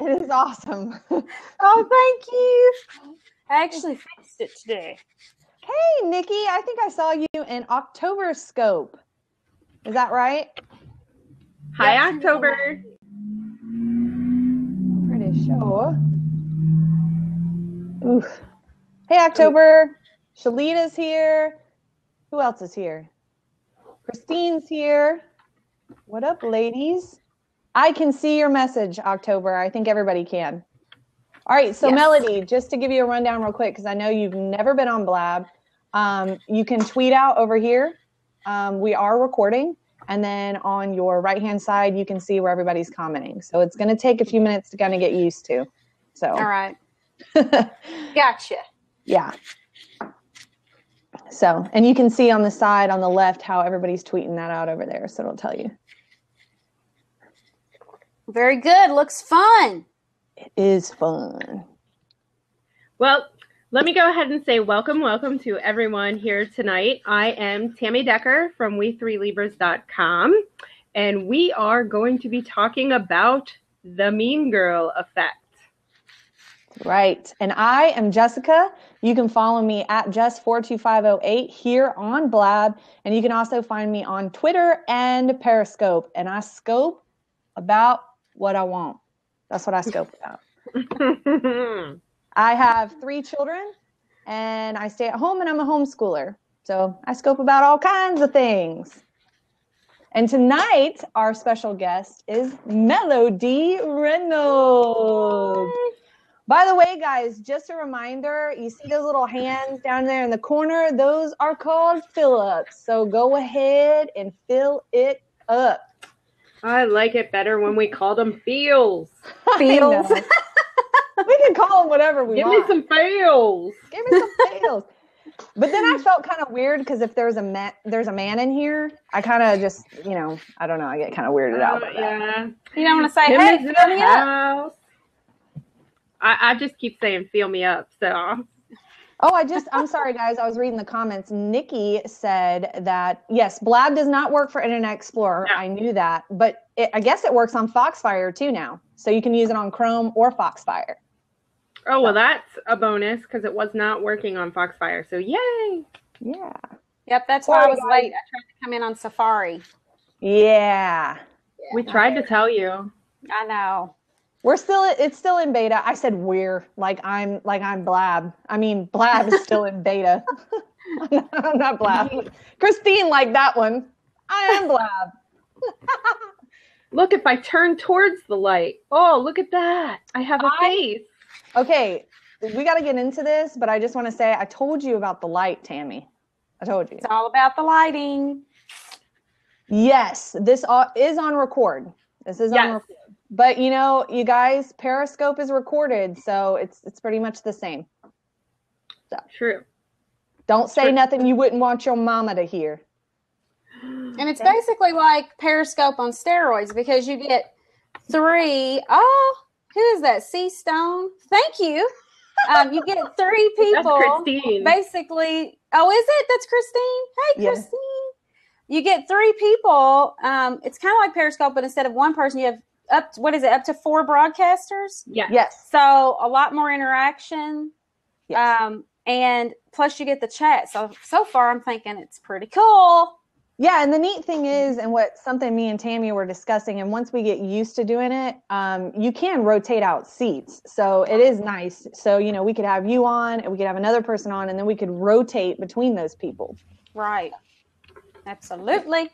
It is awesome. Oh, thank you. I actually fixed it today. Hey, Nikki, I think I saw you in October Scope. Is that right? Hi, October. Pretty sure. Oof. Hey, October. Shalita's here. Who else is here? Christine's here. What up, ladies? I can see your message, October. I think everybody can. All right, so yes. Melodye, just to give you a rundown real quick, because I know you've never been on Blab, you can tweet out over here. We are recording, and then on your right-hand side, you can see where everybody's commenting. So it's going to take a few minutes to kind of get used to. So. All right. Gotcha. Yeah. So, and you can see on the side on the left how everybody's tweeting that out over there. So it'll tell you. Very good. Looks fun. It is fun. Well, let me go ahead and say welcome to everyone here tonight. I am Tami Decker from we3libras.com, and we are going to be talking about the Mean Girl effect. Right. And I am Jessica. You can follow me at Jess42508 here on Blab. And you can also find me on Twitter and Periscope. And I scope about what I want. That's what I scope about. I have 3 children and I stay at home and I'm a homeschooler. So I scope about all kinds of things. And tonight, our special guest is Melodye Reynolds. By the way, guys, just a reminder, you see those little hands down there in the corner? Those are called fill-ups. So go ahead and fill it up. I like it better when we call them feels. Feels. We can call them whatever we want. Give me some feels. Give me some feels. But then I felt kind of weird because if there's a man in here, I kind of just, I don't know, I get kind of weirded out by that. Yeah. You don't want to say, hey, fill me up. I just keep saying "feel me up." So. Oh, I'm sorry, guys. I was reading the comments. Nikki said that yes, Blab does not work for Internet Explorer. No. I knew that, but I guess it works on Foxfire too now. So you can use it on Chrome or Foxfire. Oh well, that's a bonus because it was not working on Foxfire. So yay! Yeah. Yep, that's why I was late. I tried to come in on Safari. Yeah. We tried to tell you. I know. It's still in beta. I said like I'm Blab. I mean, Blab is still in beta. I'm not Blab. Christine liked that one. I am Blab. Look, if I turn towards the light. Oh, look at that. I have a face. Okay, we got to get into this, but I just want to say I told you about the light, Tami. I told you. It's all about the lighting. Yes, this is on record. This is on record. But, you guys, Periscope is recorded, so it's pretty much the same. So. True. Don't say nothing you wouldn't want your mama to hear. And it's basically like Periscope on steroids because you get 3. Oh, who is that? C Stone? Thank you. You get 3 people. That's Christine. Basically. Oh, is it? That's Christine? Hey, yes. Christine. You get 3 people. It's kind of like Periscope, but instead of one person, you have up to 4 broadcasters? Yes. So a lot more interaction. Yes. And plus you get the chat. So far I'm thinking it's pretty cool. Yeah, and the neat thing is, and something me and Tami were discussing, and once we get used to doing it, you can rotate out seats. So it is nice. So, we could have you on, and we could have another person on, and then we could rotate between those people. Right. Absolutely.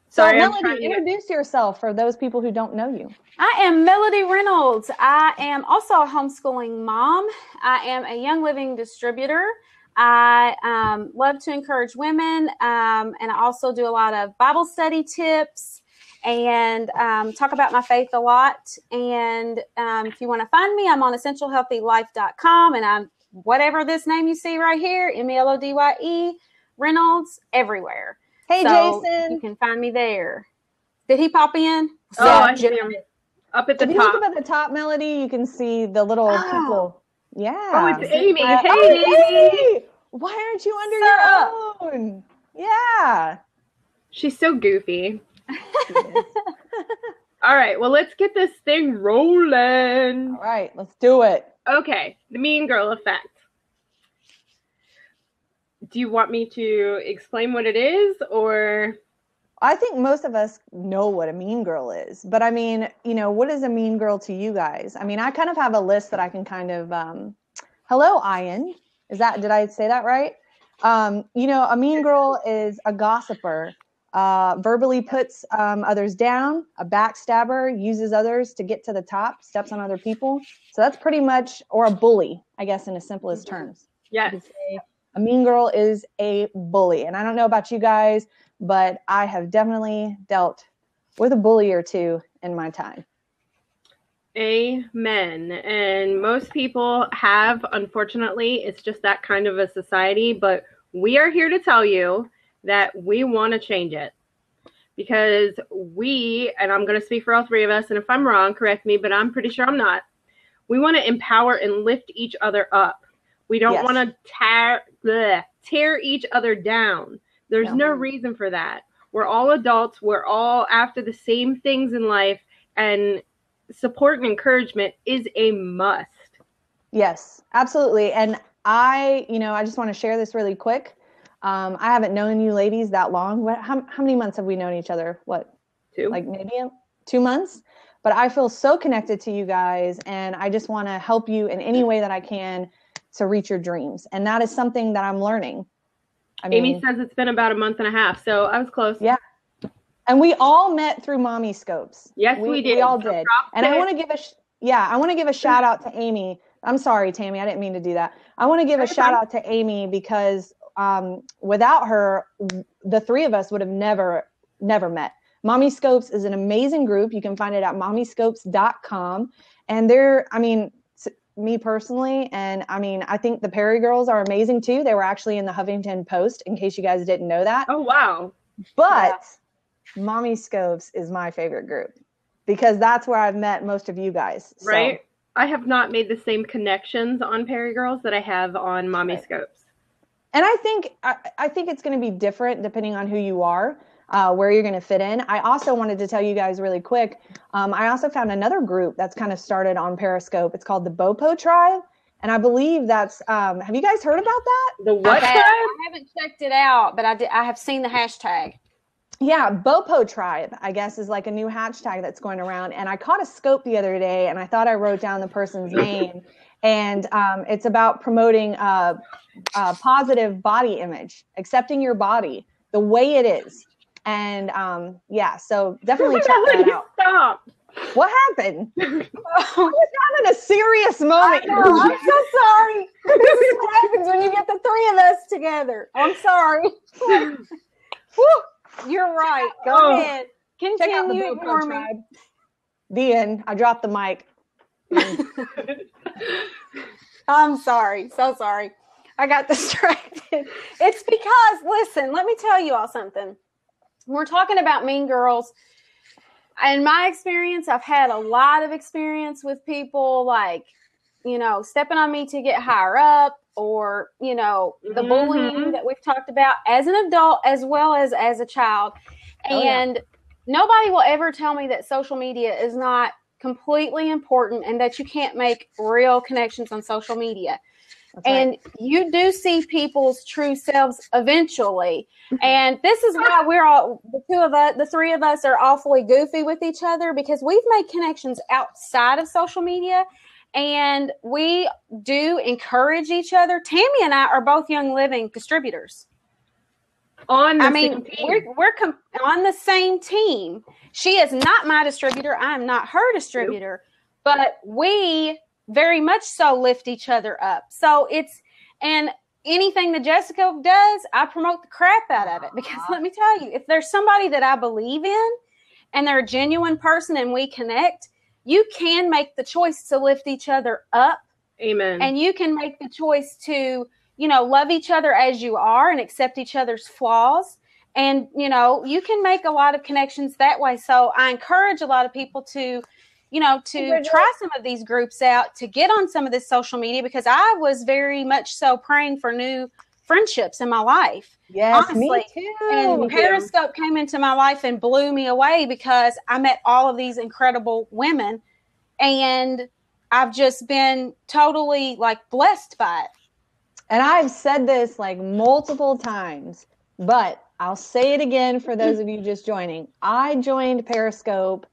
So, Melodye, introduce yourself for those people who don't know you. I am Melodye Reynolds. I am also a homeschooling mom. I am a Young Living distributor. I love to encourage women, and I also do a lot of Bible study tips and talk about my faith a lot. And if you want to find me, I'm on essentialhealthylife.com, and I'm whatever this name you see right here, Melodye Reynolds, everywhere. Hey, so Jason. You can find me there. Did he pop in? Oh, I see him up at the top. If you look up at the top, Melodye, you can see the little people. Yeah. Oh, it's Amy. Hey, Amy. Why aren't you under your own? Yeah. She's so goofy. All right. Well, let's get this thing rolling. All right, let's do it. Okay. The mean girl effect. Do you want me to explain what it is, or? I think most of us know what a mean girl is, but I mean, what is a mean girl to you guys? I mean, I kind of have a list that I can kind of, hello, Ian. Did I say that right? A mean girl is a gossiper, verbally puts others down, a backstabber, uses others to get to the top, steps on other people. So that's pretty much, or a bully, I guess, in the simplest terms. Yes. A mean girl is a bully. And I don't know about you guys, but I have definitely dealt with a bully or two in my time. Amen. And most people have, unfortunately, it's just that kind of a society, but we are here to tell you that we want to change it. Because and I'm going to speak for all three of us, and if I'm wrong, correct me, but I'm pretty sure I'm not. We want to empower and lift each other up. We don't want to tear each other down. There's no reason for that. We're all adults. We're all after the same things in life, and support and encouragement is a must. Yes, absolutely. And I just want to share this really quick. I haven't known you ladies that long. How many months have we known each other? What? 2? Like maybe 2 months? But I feel so connected to you guys, and I just want to help you in any way that I can to reach your dreams. And that is something that I'm learning. Amy says it's been about a month and a half, so I was close. Yeah. And we all met through Mommy Scopes. Yes, we did. We all did. And I want to give a shout out to Amy. I'm sorry, Tami, I didn't mean to do that. I want to give a shout out to Amy because without her, the three of us would have never met. Mommy Scopes is an amazing group. You can find it at mommyscopes.com. And me personally, and I think the Perry girls are amazing too. They were actually in the Huffington Post, in case you guys didn't know that. Oh, wow. But Mommy Scopes is my favorite group because that's where I've met most of you guys. Right. So. I have not made the same connections on Perry Girls that I have on Mommy Scopes. And I think it's going to be different depending on who you are, where you're going to fit in. I also wanted to tell you guys really quick. I also found another group that's kind of started on Periscope. It's called the Bopo Tribe. And I believe that's, have you guys heard about that? The what tribe? I haven't checked it out, but I have seen the hashtag. Yeah, Bopo Tribe, I guess, is like a new hashtag that's going around. And I caught a scope the other day, and I thought I wrote down the person's name. And it's about promoting a positive body image, accepting your body the way it is. And so definitely check that out. Stop. What happened? I was having a serious moment. I know, I'm so sorry. This is what happens when you get the three of us together. I'm sorry. Woo. You're right. Go ahead. Continue for me. The end. I dropped the mic. I'm sorry. So sorry. I got distracted. It's because, listen, let me tell you all something. We're talking about mean girls. In my experience, I've had a lot of experience with people like, stepping on me to get higher up, or, the bullying that we've talked about as an adult as well as a child. And nobody will ever tell me that social media is not completely important and that you can't make real connections on social media. That's and right. You do see people's true selves eventually. And this is why we're all, the three of us are awfully goofy with each other, because we've made connections outside of social media. And we do encourage each other. Tami and I are both Young Living distributors. On the same team. We're on the same team. She is not my distributor. I am not her distributor. Nope. But we very much so lift each other up. So and anything that Jessica does, I promote the crap out of it. Because let me tell you, if there's somebody that I believe in and they're a genuine person and we connect, you can make the choice to lift each other up. Amen. And you can make the choice to, love each other as you are and accept each other's flaws. And, you can make a lot of connections that way. So I encourage a lot of people to try some of these groups out, to get on some of this social media, because I was very much so praying for new friendships in my life. Yes, honestly. me too. And Me too. Periscope came into my life and blew me away because I met all of these incredible women, and I've just been totally like blessed by it. And I've said this like multiple times, but I'll say it again for those of you just joining. I joined Periscope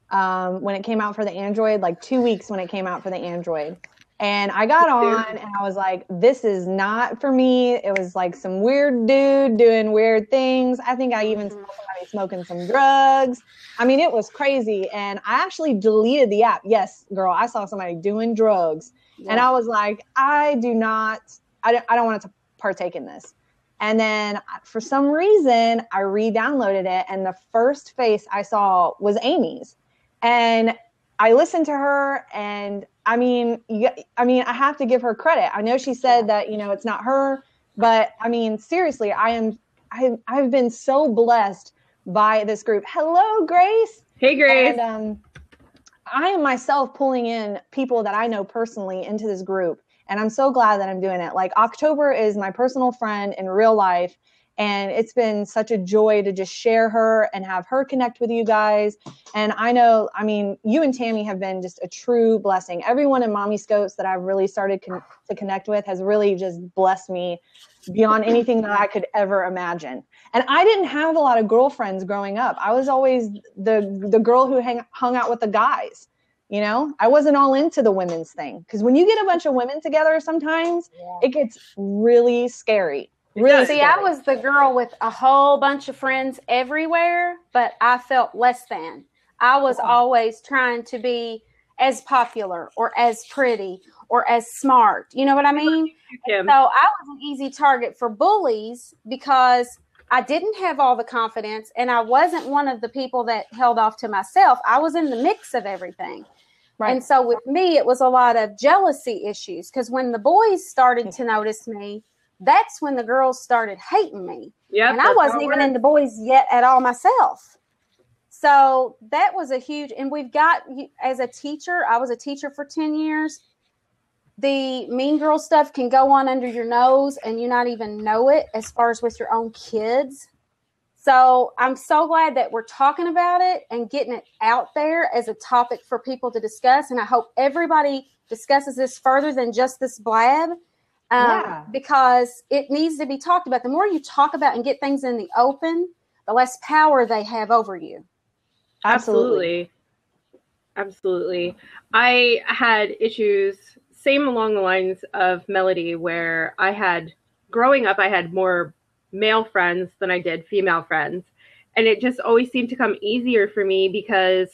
when it came out for the Android, like 2 weeks when it came out for the Android. And I got on and I was like, this is not for me. It was like some weird dude doing weird things. I think I even saw somebody smoking some drugs. I mean, it was crazy. And I actually deleted the app. Yes, girl, I saw somebody doing drugs. Yeah. And I was like, I don't want to partake in this. And then for some reason, I re-downloaded it. And the first face I saw was Amy's. And I listened to her, and I mean, I have to give her credit. I know she said that, it's not her, but I mean, seriously, I've been so blessed by this group. Hello, Grace. Hey, Grace. And I am myself pulling in people that I know personally into this group, and I'm so glad that I'm doing it. Like, October is my personal friend in real life, and it's been such a joy to just share her and have her connect with you guys. And I know, you and Tami have been just a true blessing. Everyone in Mommy Scopes that I've really started to connect with has really just blessed me beyond anything that I could ever imagine. And I didn't have a lot of girlfriends growing up. I was always the girl who hung out with the guys. I wasn't all into the women's thing. Because when you get a bunch of women together, sometimes it gets really scary. Really See, I was the girl with a whole bunch of friends everywhere, but I felt less than. I was always trying to be as popular or as pretty or as smart. You know what I mean? So I was an easy target for bullies because I didn't have all the confidence, and I wasn't one of the people that held off to myself. I was in the mix of everything. Right. And so with me, it was a lot of jealousy issues, because when the boys started to notice me, that's when the girls started hating me. Yep, and I wasn't even into boys yet at all myself. So that was a huge, and we've got, as a teacher, I was a teacher for 10 years. The mean girl stuff can go on under your nose and you not even know it, as far as with your own kids. So I'm so glad that we're talking about it and getting it out there as a topic for people to discuss. And I hope everybody discusses this further than just this blab. Because it needs to be talked about. The more you talk about and get things in the open, the less power they have over you. Absolutely. I had issues, same along the lines of Melodye, where growing up, I had more male friends than I did female friends. And it just always seemed to come easier for me because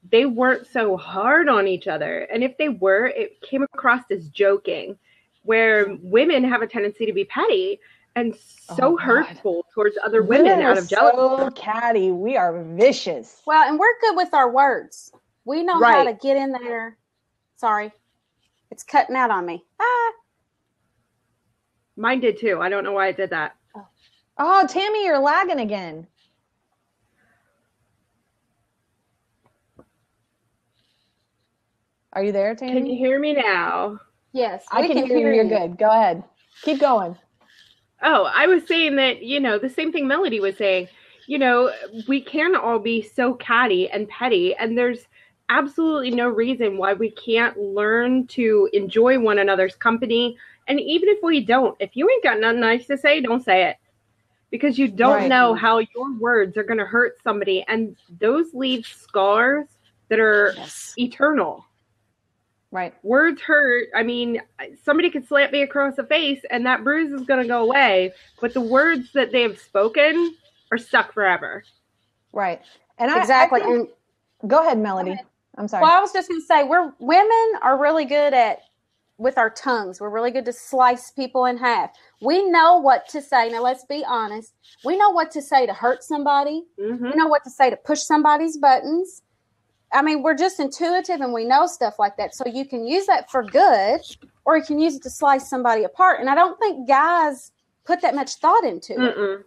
they weren't so hard on each other. And if they were, it came across as joking. Where women have a tendency to be petty and so hurtful towards other women out of jealousy. So catty. We are vicious. Well, and we're good with our words. We know how to get in there. Sorry. It's cutting out on me. Mine did too. I don't know why it did that. Oh, Tami, you're lagging again. Are you there, Tami? Can you hear me now? Yes, I can hear you. You're good. Go ahead. Keep going. Oh, I was saying that, the same thing Melodye was saying, we can all be so catty and petty, and there's absolutely no reason why we can't learn to enjoy one another's company. And even if we don't, if you ain't got nothing nice to say, don't say it. Because you don't know how your words are going to hurt somebody, and those leave scars that are eternal. Right. Words hurt. I mean, somebody could slap me across the face and that bruise is going to go away. But the words that they have spoken are stuck forever. Right. And exactly. And go ahead, Melodye. I'm sorry. Well, I was just going to say, women are really good with our tongues. We're really good to slice people in half. We know what to say. Now, let's be honest. We know what to say to hurt somebody. Mm-hmm. We know what to say to push somebody's buttons. I mean, we're just intuitive and we know stuff like that. So you can use that for good, or you can use it to slice somebody apart. And I don't think guys put that much thought into it.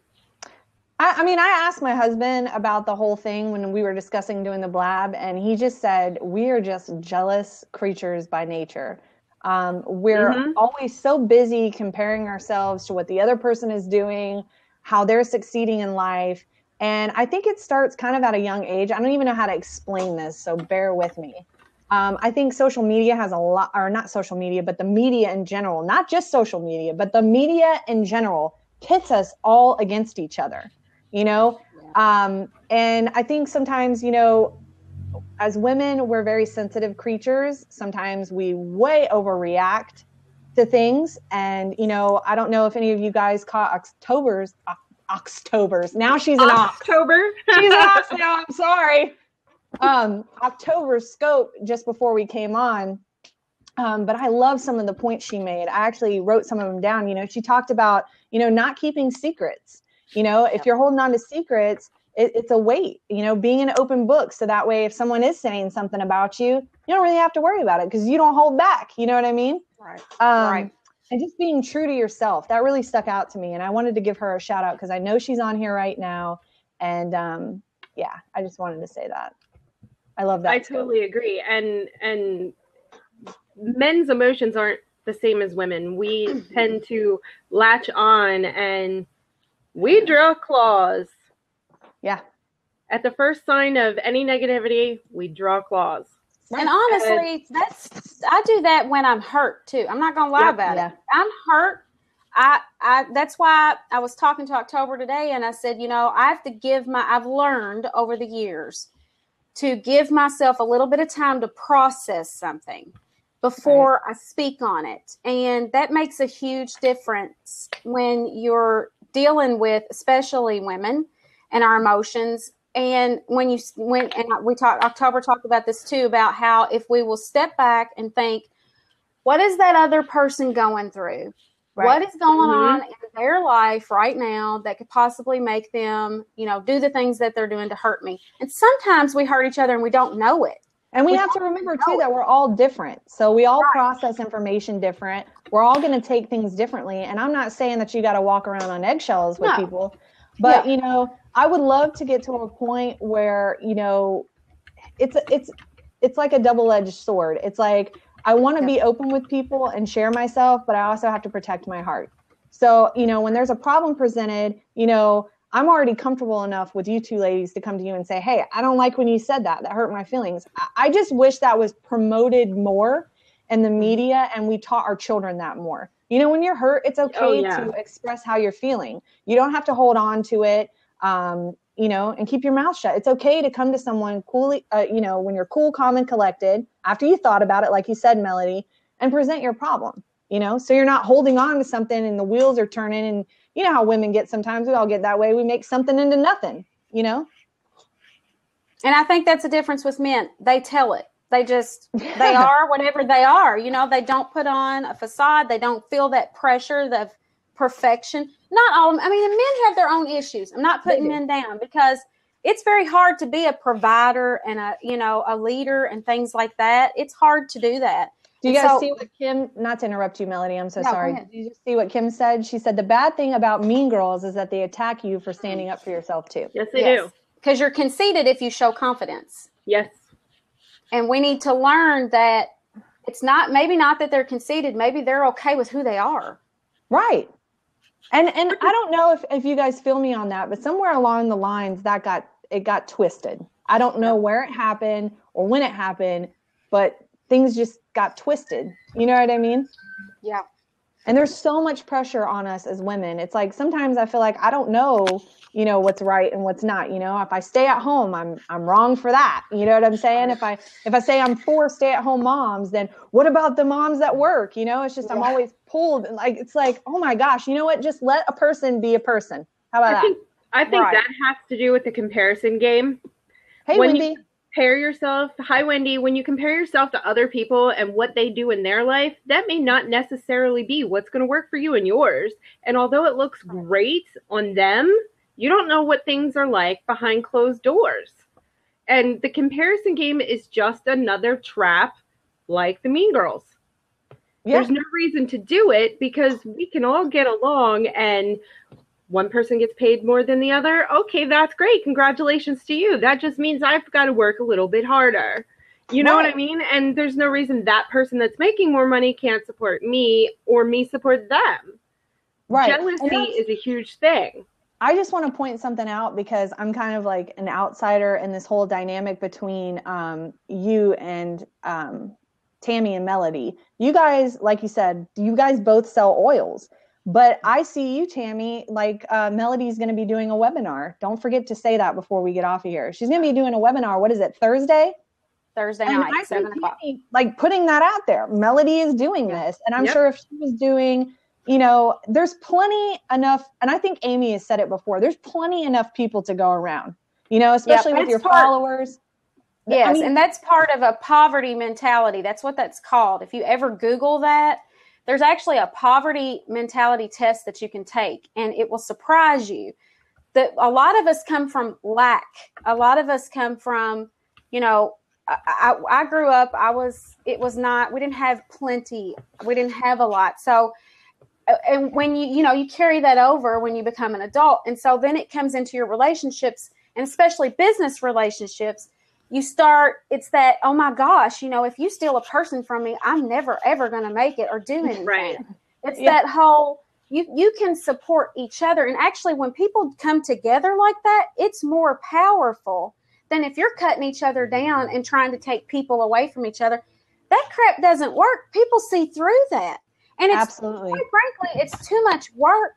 I asked my husband about the whole thing when we were discussing doing the blab, and he just said, we are just jealous creatures by nature. We're always so busy comparing ourselves to what the other person is doing, how they're succeeding in life. And I think it starts kind of at a young age. I don't even know how to explain this, so bear with me. I think social media has a lot, or not social media, but the media in general, not just social media, but the media in general pits us all against each other, you know? And I think sometimes, you know, as women, we're very sensitive creatures. Sometimes we way overreact to things. And, you know, I don't know if any of you guys caught October's. Now she's an October. She's an ox now. I'm sorry. October's scope just before we came on. But I love some of the points she made. I actually wrote some of them down. You know, she talked about, you know, not keeping secrets. You know, if you're holding on to secrets, it's a weight, you know, being an open book. So that way, if someone is saying something about you, you don't really have to worry about it because you don't hold back. You know what I mean? Right. Right. And just being true to yourself, that really stuck out to me. And I wanted to give her a shout out because I know she's on here right now. And yeah, I just wanted to say that. I love that. I totally agree. And men's emotions aren't the same as women. We tend to latch on and we draw claws. Yeah. At the first sign of any negativity, we draw claws. And honestly, I do that when I'm hurt too. I'm not gonna lie about it. I'm hurt. I that's why I was talking to October today, and I said, you know, I've learned over the years to give myself a little bit of time to process something before I speak on it. And that makes a huge difference when you're dealing with, especially women, and our emotions. And October talked about this too, about how if we will step back and think, what is that other person going through? Right. What is going on in their life right now that could possibly make them, you know, do the things that they're doing to hurt me? And sometimes we hurt each other and we don't know it. And we have to remember too that we're all different. So we all process information different. We're all going to take things differently. And I'm not saying that you got to walk around on eggshells with people, but you know, I would love to get to a point where, you know, it's like a double-edged sword. It's like, I want to be open with people and share myself, but I also have to protect my heart. So, you know, when there's a problem presented, you know, I'm already comfortable enough with you two ladies to come to you and say, hey, I don't like when you said that. That hurt my feelings. I just wish that was promoted more in the media and we taught our children that more. You know, when you're hurt, it's okay to express how you're feeling. You don't have to hold on to it, you know, and keep your mouth shut. It's okay to come to someone coolly, you know, when you're cool, calm, and collected, after you thought about it, like you said, Melody, and present your problem, you know, so you're not holding on to something and the wheels are turning. And you know how women get sometimes, we all get that way. We make something into nothing, you know? And I think that's the difference with men. They tell it. They are whatever they are. You know, they don't put on a facade. They don't feel that pressure of perfection. Not all. I mean, and men have their own issues. I'm not putting men down because it's very hard to be a provider and a leader and things like that. It's hard to do that. Do you guys see what Kim, not to interrupt you, Melody, I'm so sorry. Did you just see what Kim said? She said, the bad thing about mean girls is that they attack you for standing up for yourself too. Yes, they do. Because you're conceited if you show confidence. Yes. And we need to learn that it's maybe not that they're conceited. Maybe they're okay with who they are. Right. And I don't know if you guys feel me on that, but somewhere along the lines it got twisted. I don't know where it happened or when it happened, but things just got twisted. You know what I mean? Yeah. And there's so much pressure on us as women. It's like sometimes I feel like I don't know, you know, what's right and what's not. You know, if I stay at home, I'm wrong for that. You know what I'm saying? If I say I'm for stay-at-home moms, then what about the moms that work? You know, it's just I'm always pulled. Like it's like, oh my gosh, you know what? Just let a person be a person. How about that? I think that has to do with the comparison game. Hey, Wendy. Hi Wendy, when you compare yourself to other people and what they do in their life, that may not necessarily be what's going to work for you and yours. And although it looks great on them, you don't know what things are like behind closed doors. And the comparison game is just another trap like the Mean Girls. Yeah. There's no reason to do it because we can all get along and one person gets paid more than the other. Okay, that's great. Congratulations to you. That just means I've got to work a little bit harder. You know what I mean? And there's no reason that person that's making more money can't support me or me support them. Right. Jealousy is a huge thing. I just want to point something out because I'm kind of like an outsider in this whole dynamic between you and Tami and Melody. You guys, like you said, you guys both sell oils. But I see you, Tami, like Melody's going to be doing a webinar. Don't forget to say that before we get off of here. She's going to be doing a webinar. What is it, Thursday? Thursday night, 7 o'clock. Like putting that out there. Melody is doing this. And I'm sure if she was doing, you know, there's plenty enough. And I think Amy has said it before. There's plenty enough people to go around, you know, especially with your followers. Yes. I mean, and that's part of a poverty mentality. That's what that's called. If you ever Google that, there's actually a poverty mentality test that you can take, and it will surprise you that a lot of us come from lack. A lot of us come from, you know, I grew up, we didn't have plenty. We didn't have a lot. So, and when you carry that over when you become an adult. And so then it comes into your relationships, and especially business relationships. It's that, oh my gosh, you know, if you steal a person from me, I'm never, ever going to make it or do anything. Right. It's that whole, you can support each other. And actually when people come together like that, it's more powerful than if you're cutting each other down and trying to take people away from each other. That crap doesn't work. People see through that. And it's absolutely, quite frankly, it's too much work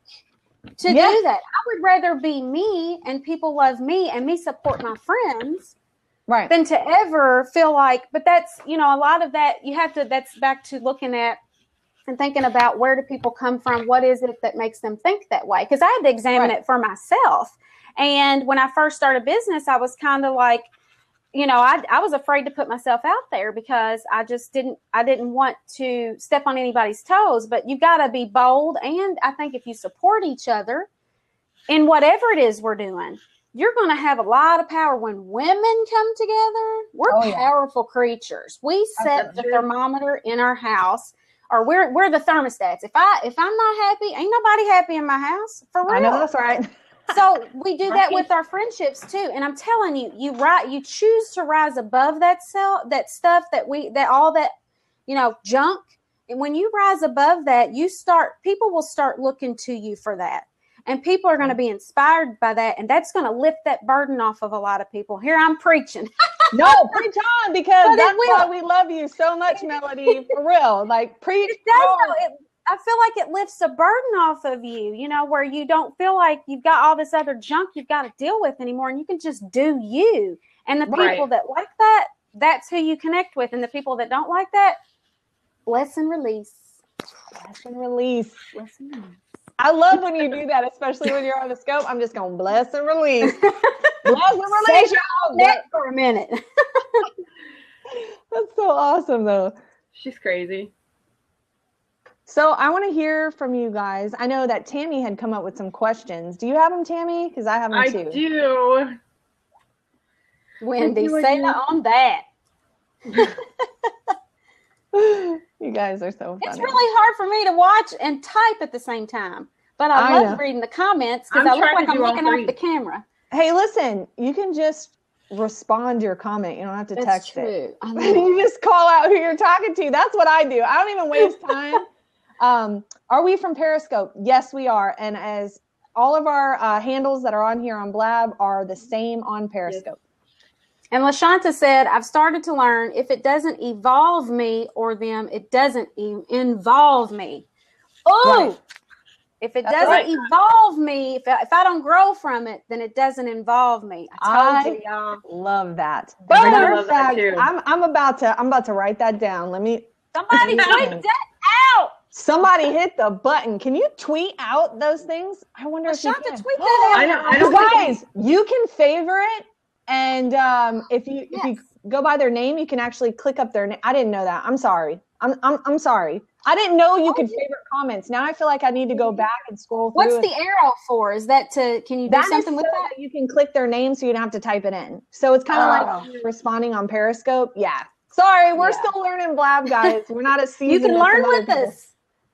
to do that. I would rather be me and people love me and me support my friends. Right. Than to ever feel like, but that's, you know, a lot of that that's back to looking at and thinking about where do people come from? What is it that makes them think that way? Because I had to examine it for myself. And when I first started business, I was kind of like, you know, I was afraid to put myself out there because I didn't want to step on anybody's toes. But you got to be bold. And I think if you support each other in whatever it is we're doing, you're going to have a lot of power. When women come together, we're powerful creatures. We set the thermometer in our house, or we're the thermostats. If I'm not happy, ain't nobody happy in my house. For real. I know that's right. So we do that with our friendships too. And I'm telling you, you choose to rise above that stuff that all that, you know, junk. And when you rise above that, people will start looking to you for that. And people are going to be inspired by that. And that's going to lift that burden off of a lot of people. Here I'm preaching. No, preach on, because that's why we love you so much, Melody. For real. Like, preach. It does. I feel like it lifts a burden off of you, you know, where you don't feel like you've got all this other junk you've got to deal with anymore. And you can just do you. And the people that like that, that's who you connect with. And the people that don't like that, bless and release. Bless and release. Bless and release. I love when you do that, especially when you're on the scope. I'm just going bless and release. Bless and release. That for a minute. That's so awesome, though. She's crazy. So I want to hear from you guys. I know that Tami had come up with some questions. Do you have them, Tami? Because I have them too. I do. Wendy, say on that. You guys are so funny. It's really hard for me to watch and type at the same time. But I love reading the comments because I look like I'm looking off the camera. Hey, listen, you can just respond to your comment. You don't have to text it. I know. You just call out who you're talking to. That's what I do. I don't even waste time. Are we from Periscope? Yes, we are. And as all of our handles that are on here on Blab are the same on Periscope. And LaShanta said, I've started to learn if it doesn't evolve me or them, it doesn't involve me. Oh, right. If it doesn't evolve me, if I don't grow from it, then it doesn't involve me. I told you, y'all. Love that. I love that too. I'm about to write that down. Somebody tweet that out. Somebody hit the button. Can you tweet out those things? I wonder if you can. Tweet that out. I know. Guys, you can favor it. And if you go by their name, you can actually click up their name. I didn't know that. I'm sorry. I'm sorry. I didn't know you could favorite comments. Now I feel like I need to go back and scroll through. What's the arrow for? Is that can you do something with that? You can click their name so you don't have to type it in. So it's kind of like responding on Periscope. Yeah. Sorry, we're still learning Blab, guys. We're not as seasoned. You can learn with us.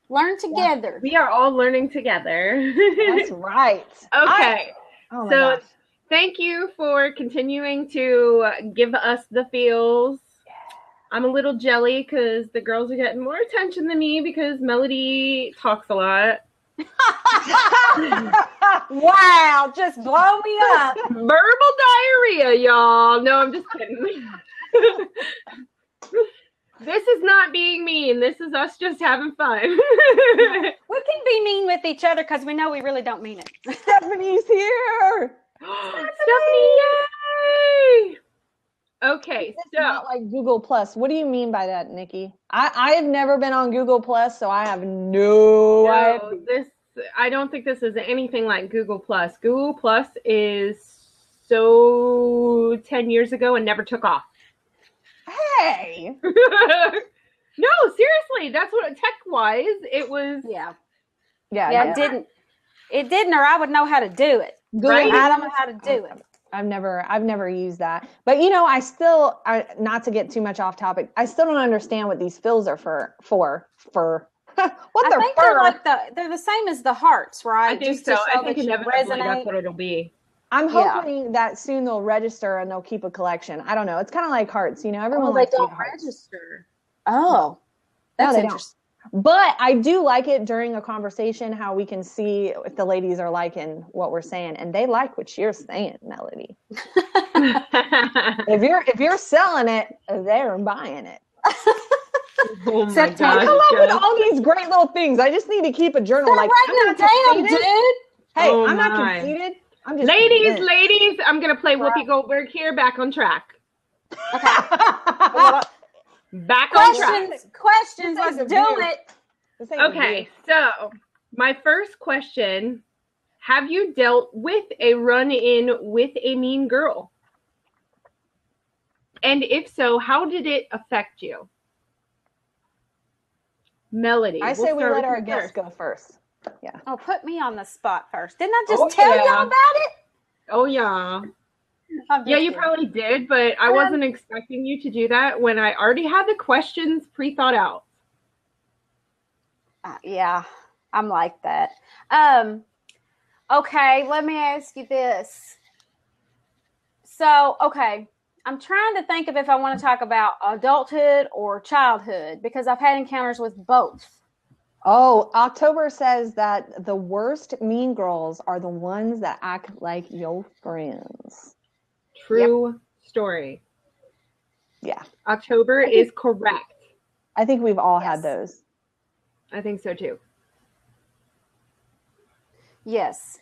Learn together. We are all learning together. That's right. Okay. Oh my gosh. Thank you for continuing to give us the feels I'm a little jelly because the girls are getting more attention than me because Melodye talks a lot. Wow, just blow me up. Verbal diarrhea, y'all. No, I'm just kidding. This is not being mean. This is us just having fun. We can be mean with each other because we know we really don't mean it. Stephanie's here. Stephanie, yay! Okay, It's so not like Google Plus. What do you mean by that, Nikki? I have never been on Google Plus, so I have no idea. I don't think this is anything like Google Plus. Google Plus is so 10 years ago and never took off. Hey. No, seriously, that's what tech-wise it was. Yeah, it didn't, or I would know how to do it. Right? I don't know how to do it. I've never used that. But not to get too much off topic, I still don't understand what these fills are for. What they're think for. they're the same as the hearts, right? I think Just so. to show I think that you inevitably resonate. that's what it'll be. I'm hoping that soon they'll register and they'll keep a collection. I don't know. It's kind of like hearts, everyone likes they to don't get hearts. register. Oh, that's they interesting. don't. But I do like it during a conversation how we can see if the ladies are liking what we're saying, and they like what you're saying, Melodye. If you're selling it, they're buying it. Oh my I come up with all these great little things. I just need to keep a journal. Stop writing them down, dude. Hey, Oh I'm not my. conceited. I'm just ladies, I'm gonna play Whoopi Goldberg here. Back on track. Okay. Back on track. Questions. Let's do it. Okay, so my first question: have you dealt with a run-in with a mean girl? And if so, how did it affect you? Melodye. I say we let our guests go first. Yeah. Oh, put me on the spot first. Didn't I just tell y'all about it? Oh, yeah. Yeah, you probably did, but I wasn't expecting you to do that when I already had the questions pre-thought out. Yeah, I'm like that. Okay, let me ask you this. So, okay, I'm trying to think of if I want to talk about adulthood or childhood because I've had encounters with both. Oh, October says that the worst mean girls are the ones that act like your friends. True story. Yeah. October is correct. I think we've all had those. I think so too. Yes.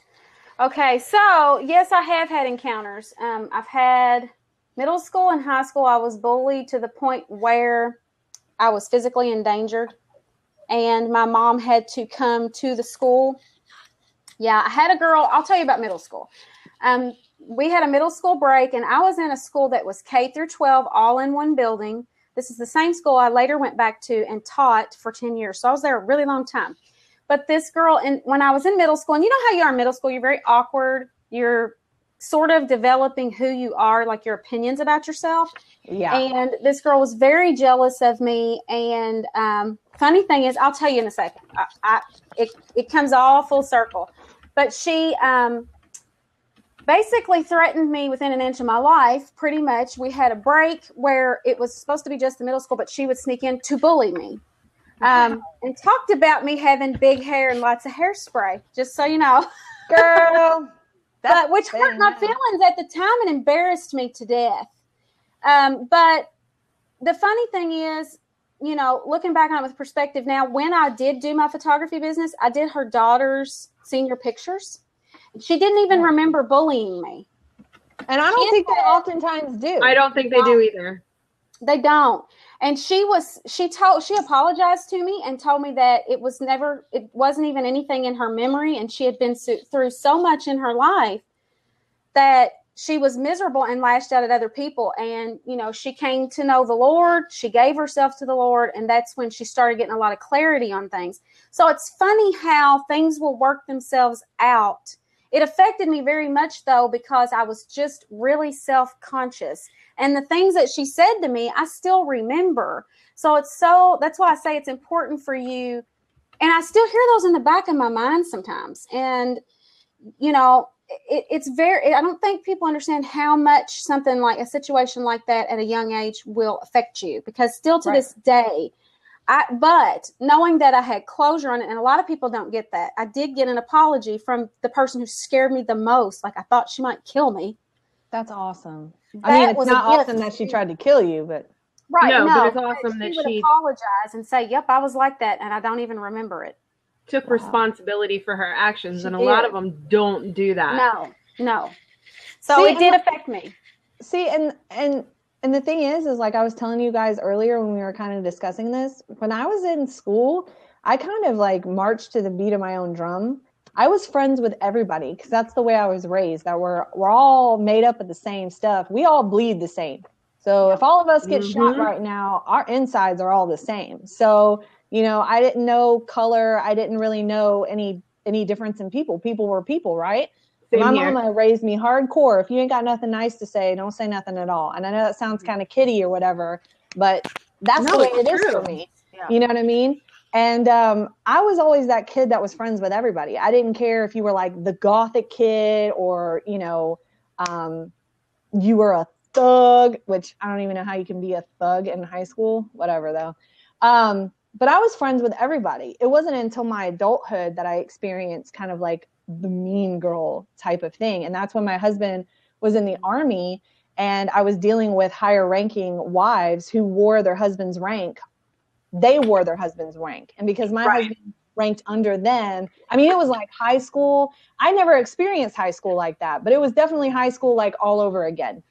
Okay, so yes, I have had encounters. I've had middle school and high school. I was bullied to the point where I was physically endangered, and my mom had to come to the school. Yeah, I had a girl. I'll tell you about middle school. We had a middle school break, and I was in a school that was K through 12, all in one building. This is the same school I later went back to and taught for 10 years. So I was there a really long time. But this girl, and when I was in middle school, and you know how you are in middle school, you're very awkward. You're sort of developing who you are, like your opinions about yourself. Yeah. And this girl was very jealous of me. And funny thing is, I'll tell you in a second. It comes all full circle. But she basically threatened me within an inch of my life, pretty much. We had a break where it was supposed to be just the middle school, but she would sneak in to bully me. And talked about me having big hair and lots of hairspray, just so you know. Girl. Which hurt my feelings at the time and embarrassed me to death. But the funny thing is, you know, looking back on it with perspective now, when I did do my photography business, I did her daughter's senior pictures. She didn't even remember bullying me. And I don't think they oftentimes do. I don't think they do either. They don't. And she apologized to me and told me that it wasn't even anything in her memory. And she had been through so much in her life that she was miserable and lashed out at other people. And, you know, she came to know the Lord. She gave herself to the Lord. And that's when she started getting a lot of clarity on things. So it's funny how things will work themselves out. It affected me very much, though, because I was just really self-conscious. And the things that she said to me, I still remember. So that's why I say it's important for you. And I still hear those in the back of my mind sometimes. And, you know, it's very, I don't think people understand how much something like a situation like that at a young age will affect you, because still to this day, but knowing that I had closure on it, and a lot of people don't get that, I did get an apology from the person who scared me the most. Like, I thought she might kill me. That's awesome. I mean, it's not awesome that she tried to kill you, but. Right. No, but it's awesome that she would apologize and say, yep, I was like that, and I don't even remember it. Took responsibility for her actions, and a lot of them don't do that. No. So it did affect me. See, and the thing is like I was telling you guys earlier when we were kind of discussing this, when I was in school, I kind of like marched to the beat of my own drum. I was friends with everybody because that's the way I was raised, that we're all made up of the same stuff. We all bleed the same. So if all of us get shot right now, our insides are all the same. So, you know, I didn't know color. I didn't really know any difference in people. People were people, right? My mama raised me hardcore. If you ain't got nothing nice to say, don't say nothing at all. And I know that sounds kind of kiddie or whatever, but that's the way it is for me. Yeah. You know what I mean? And I was always that kid that was friends with everybody. I didn't care if you were like the gothic kid or, you know, you were a thug, which I don't even know how you can be a thug in high school, whatever though. But I was friends with everybody. It wasn't until my adulthood that I experienced kind of like the mean girl type of thing. And that's when my husband was in the Army and I was dealing with higher ranking wives who wore their husband's rank. They wore their husband's rank. And because my husband ranked under them, I mean, it was like high school. I never experienced high school like that, but it was definitely high school like all over again.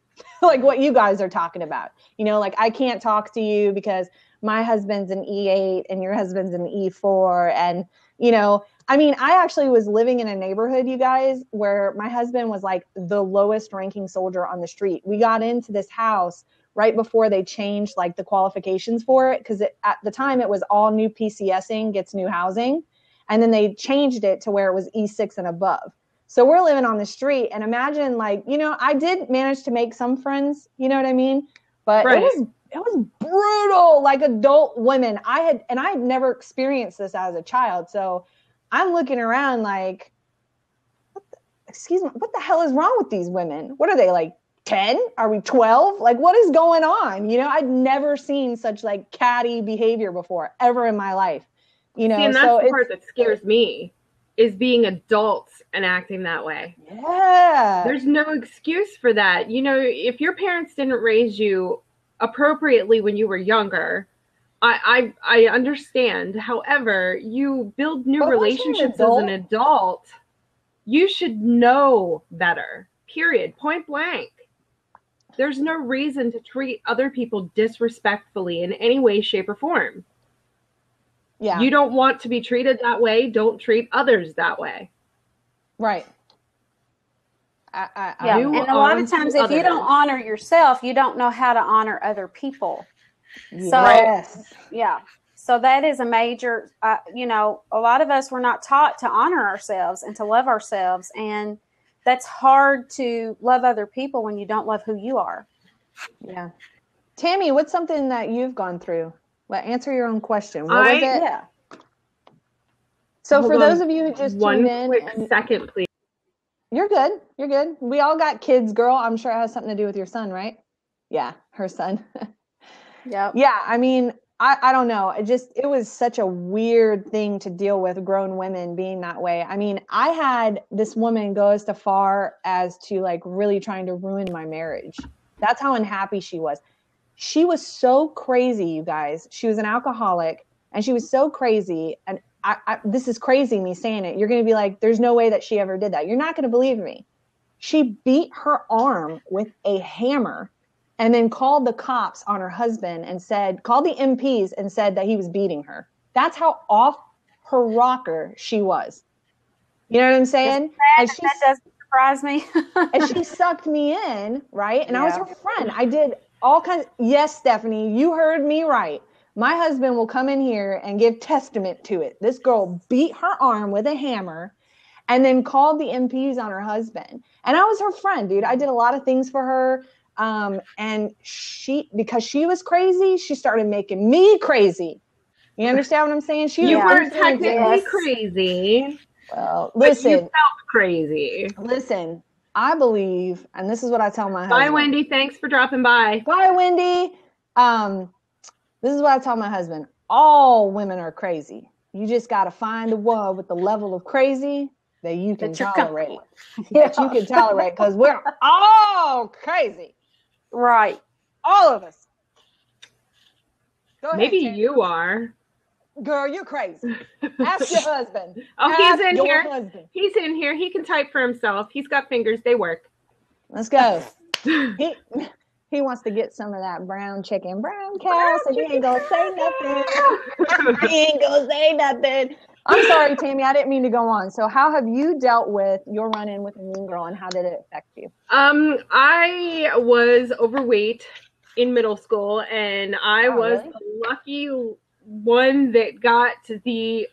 Like what you guys are talking about. You know, like I can't talk to you because my husband's an E8 and your husband's an E4. And, you know, I mean, I actually was living in a neighborhood, you guys, where my husband was like the lowest ranking soldier on the street. We got into this house right before they changed like the qualifications for it. Because at the time it was all new PCSing gets new housing. And then they changed it to where it was E6 and above. So we're living on the street, and imagine like, you know, I did manage to make some friends, you know what I mean? But it was brutal, like adult women. I had never experienced this as a child. So I'm looking around like, what the hell is wrong with these women? What are they, like 10? Are we 12? Like, what is going on? You know, I'd never seen such like catty behavior before ever in my life. You know, and that's the part that scares me, is being adults and acting that way. Yeah. There's no excuse for that. You know, if your parents didn't raise you appropriately when you were younger, I understand. However, you build new relationships as an adult. You should know better. Period. Point blank. There's no reason to treat other people disrespectfully in any way, shape, or form. Yeah. You don't want to be treated that way. Don't treat others that way. Right. Yeah. And a lot of times if you don't honor yourself, you don't know how to honor other people. Yes. So, yeah. So that is a major, you know, a lot of us were not taught to honor ourselves and to love ourselves. And that's hard to love other people when you don't love who you are. Yeah. Tami, what's something that you've gone through? Well, answer your own question. What was it? Yeah. So for those of you who just tuned in. One quick second, please. You're good. You're good. We all got kids, girl. I'm sure it has something to do with your son, right? Yeah, her son. Yep. Yeah, I mean, I don't know. It was such a weird thing to deal with, grown women being that way. I mean, I had this woman go as far as to like really trying to ruin my marriage. That's how unhappy she was. She was so crazy, you guys. She was an alcoholic and she was so crazy. And this is crazy me saying it. You're going to be like, there's no way that she ever did that. You're not going to believe me. She beat her arm with a hammer and then called the cops on her husband and called the MPs and said that he was beating her. That's how off her rocker she was. You know what I'm saying? That doesn't surprise me. And she sucked me in, right? And I was her friend. I did all kinds. Yes, Stephanie, you heard me right. My husband will come in here and give testament to it. This girl beat her arm with a hammer and then called the MPs on her husband. And I was her friend, dude. I did a lot of things for her. And because she was crazy, she started making me crazy. You understand what I'm saying? You weren't technically crazy. Well, But you listen, felt crazy. listen, I believe, and this is what I tell my husband. Bye, Wendy. Thanks for dropping by. Bye, Wendy. This is what I tell my husband. All women are crazy. You just got to find the one with the level of crazy that you can tolerate. That you can tolerate, because we're all crazy. Right. All of us. Go ahead, Maybe Tammy. you are. Girl, you're crazy. Ask your husband. Oh, Ask he's in your here. husband. He's in here. He can type for himself. He's got fingers. They work. Let's go. He wants to get some of that brown cow, so he ain't gonna say nothing. He ain't gonna say nothing. I'm sorry, Tammy, I didn't mean to go on. So how have you dealt with your run-in with a mean girl, and how did it affect you? I was overweight in middle school, and I was really? the lucky one that got the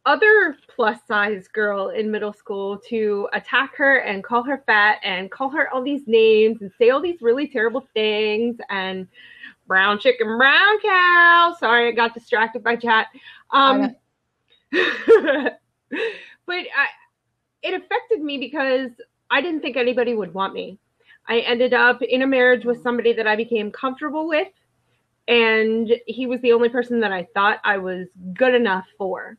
other plus size girl in middle school to attack her and call her fat and call her all these names and say all these really terrible things, and brown chicken, brown cow. Sorry, I got distracted by chat. But it affected me because I didn't think anybody would want me. I ended up in a marriage with somebody that I became comfortable with, and he was the only person that I thought I was good enough for.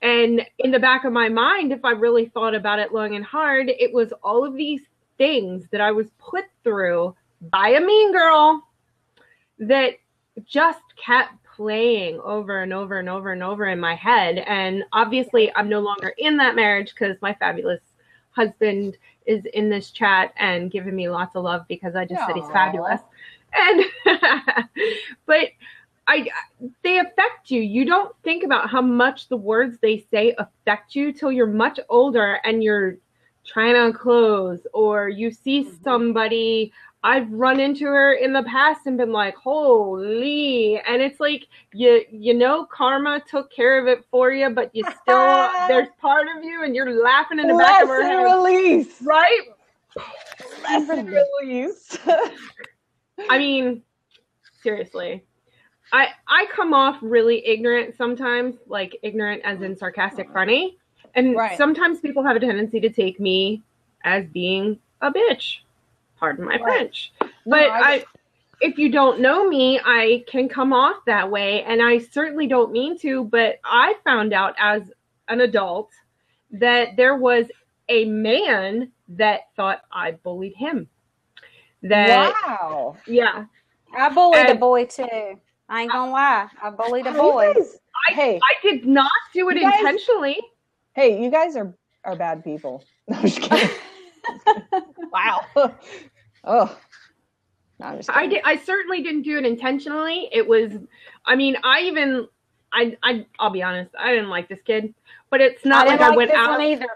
And in the back of my mind, if I really thought about it long and hard, it was all of these things that I was put through by a mean girl that just kept playing over and over and over and over in my head. And obviously, I'm no longer in that marriage because my fabulous husband is in this chat and giving me lots of love because I just said he's fabulous. And but they affect you. You don't think about how much the words they say affect you till you're much older and you're trying on clothes, or you see somebody. I've run into her in the past and been like, holy, and it's like, you know, karma took care of it for you, but you still, there's part of you and you're laughing in the back of her head. Release. Right? Lesson release. I mean, seriously. I come off really ignorant sometimes, like ignorant as in sarcastic funny. And sometimes people have a tendency to take me as being a bitch. Pardon my French. But if you don't know me, I can come off that way. And I certainly don't mean to, but I found out as an adult that there was a man that thought I bullied him. Wow. Yeah. I bullied a boy too. I ain't gonna lie. I bullied a boy. I did not do it intentionally. Hey, you guys are bad people. No, I'm just kidding. Wow. Oh. No, I'm just kidding. I certainly didn't do it intentionally. It was, I mean, I'll be honest, I didn't like this kid, but it's not like I went out. Either.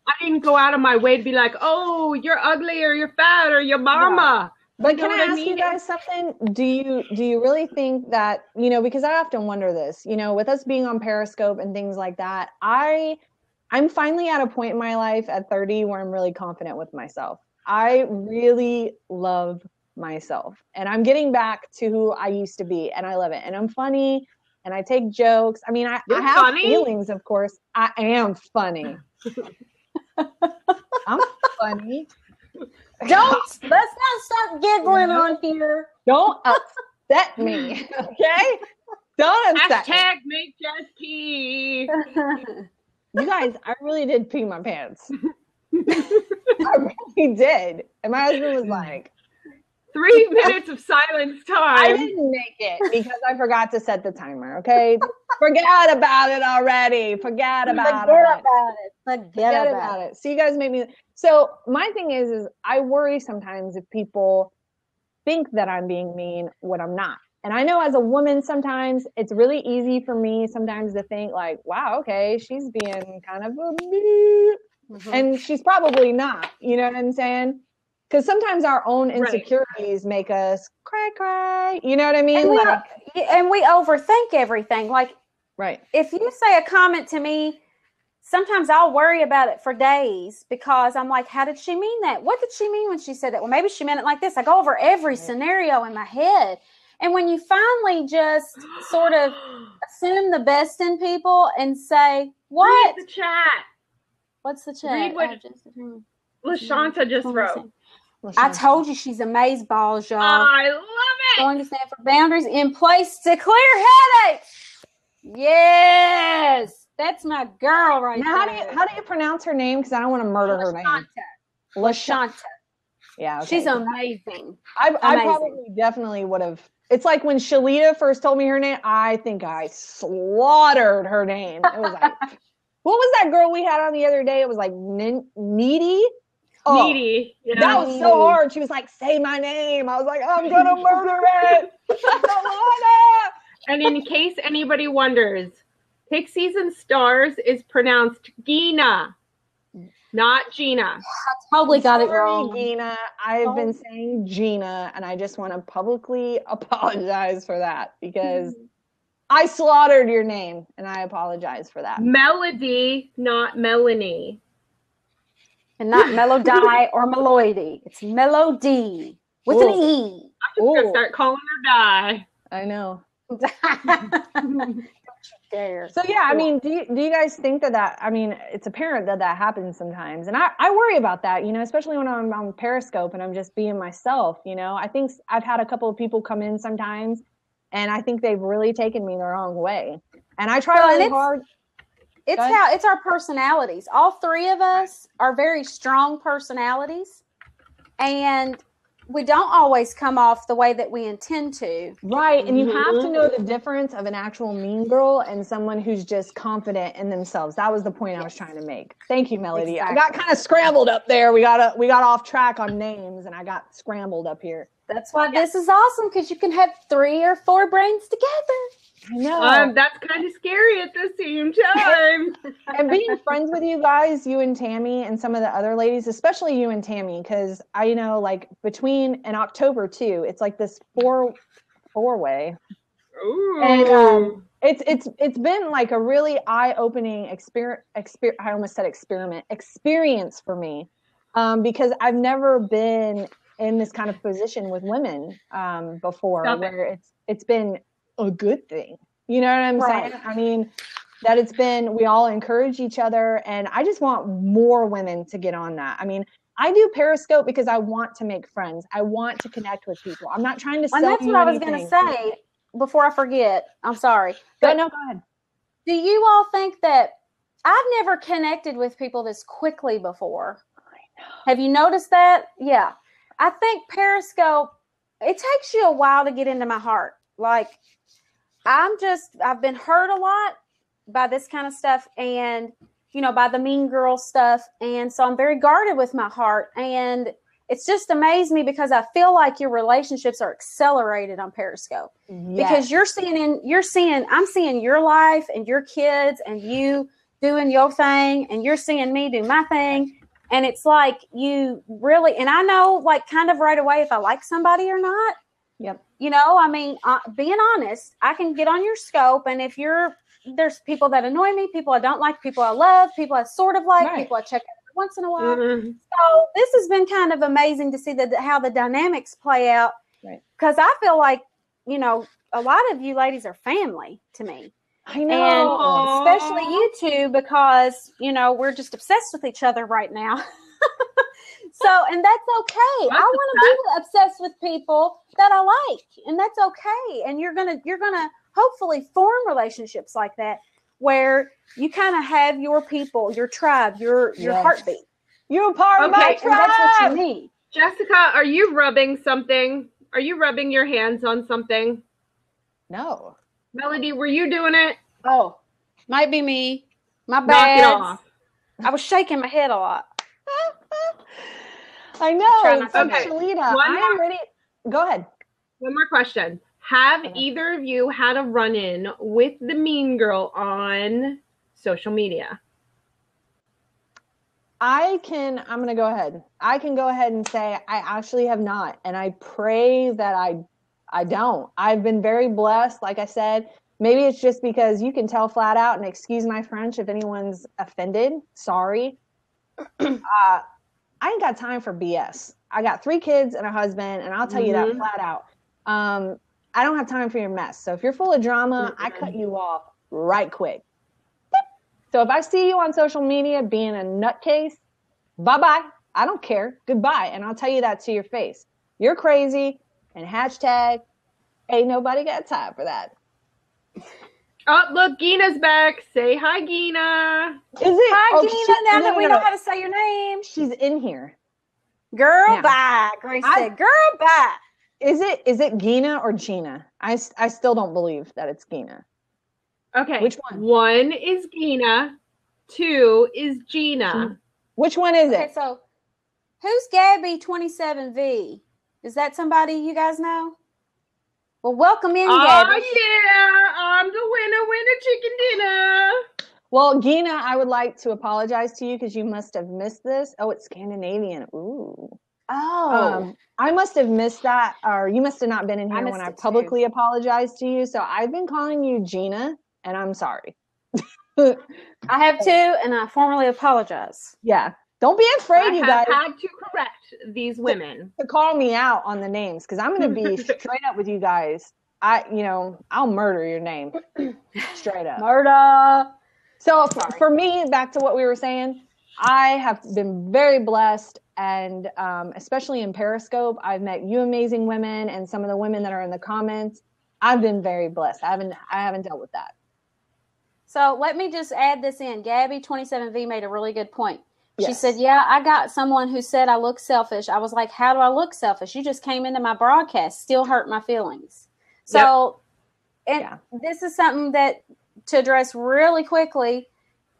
I didn't go out of my way to be like, oh, you're ugly or you're fat or you're mama. Yeah. But can I ask you guys something? Do you really think that, you know, because I often wonder this, you know, with us being on Periscope and things like that, I'm finally at a point in my life at 30 where I'm really confident with myself. I really love myself, and I'm getting back to who I used to be, and I love it. And I'm funny, and I take jokes. I mean, I have feelings, of course. I am funny. I'm funny. Let's not start giggling on here. Don't upset me, okay? Don't upset me. Hashtag make Jess pee. You guys, I really did pee my pants. I really did. And my husband was like, 3 minutes of silence time. I didn't make it because I forgot to set the timer, okay? Forget about it already. Forget about it. So you guys made me. So my thing is I worry sometimes if people think that I'm being mean when I'm not. And I know as a woman, sometimes it's really easy for me sometimes to think like, wow, okay, she's being kind of a and she's probably not, you know what I'm saying? Because sometimes our own insecurities make us cry, you know what I mean? And we overthink everything. Like, if you say a comment to me, sometimes I'll worry about it for days because I'm like, how did she mean that? What did she mean when she said that? Well, maybe she meant it like this. I go over every scenario in my head. And when you finally just sort of assume the best in people and say, what? Read the chat. What's the chat? Read what LaShanta just wrote. I told you she's amazeballs, y'all. I love it. Going to stand for boundaries in place to clear headaches. Yes, that's my girl right now, there. How do you pronounce her name? Because I don't want to murder her name. LaShanta. Yeah, okay. She's amazing. I probably definitely would have. It's like when Shalita first told me her name, I think I slaughtered her name. It was like, what was that girl we had on the other day? It was like Needy. Oh, Needy. Yeah. That was so hard. She was like, say my name. I was like, I'm going to murder it. And in case anybody wonders, Pixies and Stars is pronounced Gina, not Gina. I totally got it wrong. Gina. I've been saying Gina, and I just want to publicly apologize for that because I slaughtered your name, and I apologize for that. Melodye, not Melanie. And not Melodye or Melodye. It's Melodye with an E. I'm just going to start calling her Die. I know. Don't you dare. So yeah, I mean, do you guys think that I mean, it's apparent that happens sometimes, and I worry about that, especially when I'm on Periscope and I'm just being myself. I think I've had a couple of people come in sometimes, and I think they've really taken me the wrong way, and I try really hard. It's our personalities. All three of us are very strong personalities, and we don't always come off the way that we intend to. Right. And you have to know the difference of an actual mean girl and someone who's just confident in themselves. That was the point I was trying to make. Thank you, Melodye. Exactly. I got kind of scrambled up there. We got off track on names, and I got scrambled up here. That's why this is awesome, because you can have 3 or 4 brains together. I know. That's kind of scary at the same time. And being friends with you guys, you and Tami and some of the other ladies, especially you and Tami, because I know like between in October too, it's like this four-way. Ooh. And it's been like a really eye-opening experience for me, because I've never been in this kind of position with women before, where it's been a good thing. You know what I'm saying? I mean, that we all encourage each other, and I just want more women to get on that. I mean, I do Periscope because I want to make friends. I want to connect with people. I'm not trying to sell you anything. And that's what I was going to say before I forget. I'm sorry. But no, go ahead. Do you all think that I've never connected with people this quickly before? I know. Have you noticed that? Yeah. I think Periscope, it takes you a while to get into my heart. Like, I've been hurt a lot by this kind of stuff, and, by the mean girl stuff. And so I'm very guarded with my heart. And it's just amazed me because I feel like your relationships are accelerated on Periscope. Yes. Because I'm seeing your life and your kids and you doing your thing, and you're seeing me do my thing. And it's like you really, and I know like kind of right away if I like somebody or not. Yep. I mean, being honest, I can get on your scope, and if there's people that annoy me, people I don't like, people I love, people I sort of like, people I check out every once in a while. Mm-hmm. So this has been kind of amazing to see how the dynamics play out. Right. Because I feel like, a lot of you ladies are family to me. I know. And especially you two, because, we're just obsessed with each other right now. And that's okay. I want to be obsessed with people that I like, and that's okay. And you're gonna hopefully form relationships like that, where you kind of have your people, your tribe, your heartbeat. You're a part of my tribe. And that's what you need. Jessica, are you rubbing something? Are you rubbing your hands on something? No. Melodye, were you doing it? Oh, might be me. My bad. Knock it off. I was shaking my head a lot. I know. Okay. Shalita, I am ready. Go ahead. One more question. Have either of you had a run-in with the mean girl on social media? I'm going to go ahead. I can go ahead and say I actually have not. And I pray that I don't. I've been very blessed. Like I said, maybe it's just because you can tell flat out, and excuse my French if anyone's offended. Sorry. I ain't got time for BS. I got 3 kids and a husband, and I'll tell you that flat out. I don't have time for your mess. So if you're full of drama, I cut you off right quick. So if I see you on social media being a nutcase, bye-bye. I don't care. Goodbye. And I'll tell you that to your face. You're crazy. And hashtag, ain't nobody got time for that. Oh, look, Gina's back. Say hi, Gina. Is it? Hi, Gina. Now that we know how to say your name. She's in here. Girl, bye. Grace said, girl, bye. Is it Gina or Gina? I still don't believe that it's Gina. Okay. Which one? 1 is Gina. 2 is Gina. Which one is it? Okay, so who's Gabby 27V? Is that somebody you guys know? Well, welcome in, Gabby. Oh, yeah. I'm the winner, chicken dinner. Well, Gina, I would like to apologize to you because you must have missed this. Oh, it's Scandinavian. Ooh. Oh. I must have missed that, or you must have not been in here when I publicly apologized to you. So I've been calling you Gina, and I'm sorry. I have too, and I formally apologize. Yeah. Don't be afraid, you guys. I had to correct these women. To call me out on the names, because I'm going to be straight up with you guys. I'll murder your name. Straight up. Murder. So for me, back to what we were saying, I have been very blessed, and especially in Periscope, I've met you amazing women, and some of the women that are in the comments. I've been very blessed. I haven't dealt with that. So let me just add this in. Gabby 27V made a really good point. Yes. She said, yeah, I got someone who said I look selfish. I was like, how do I look selfish? You just came into my broadcast, still hurt my feelings. So, this is something that to address really quickly,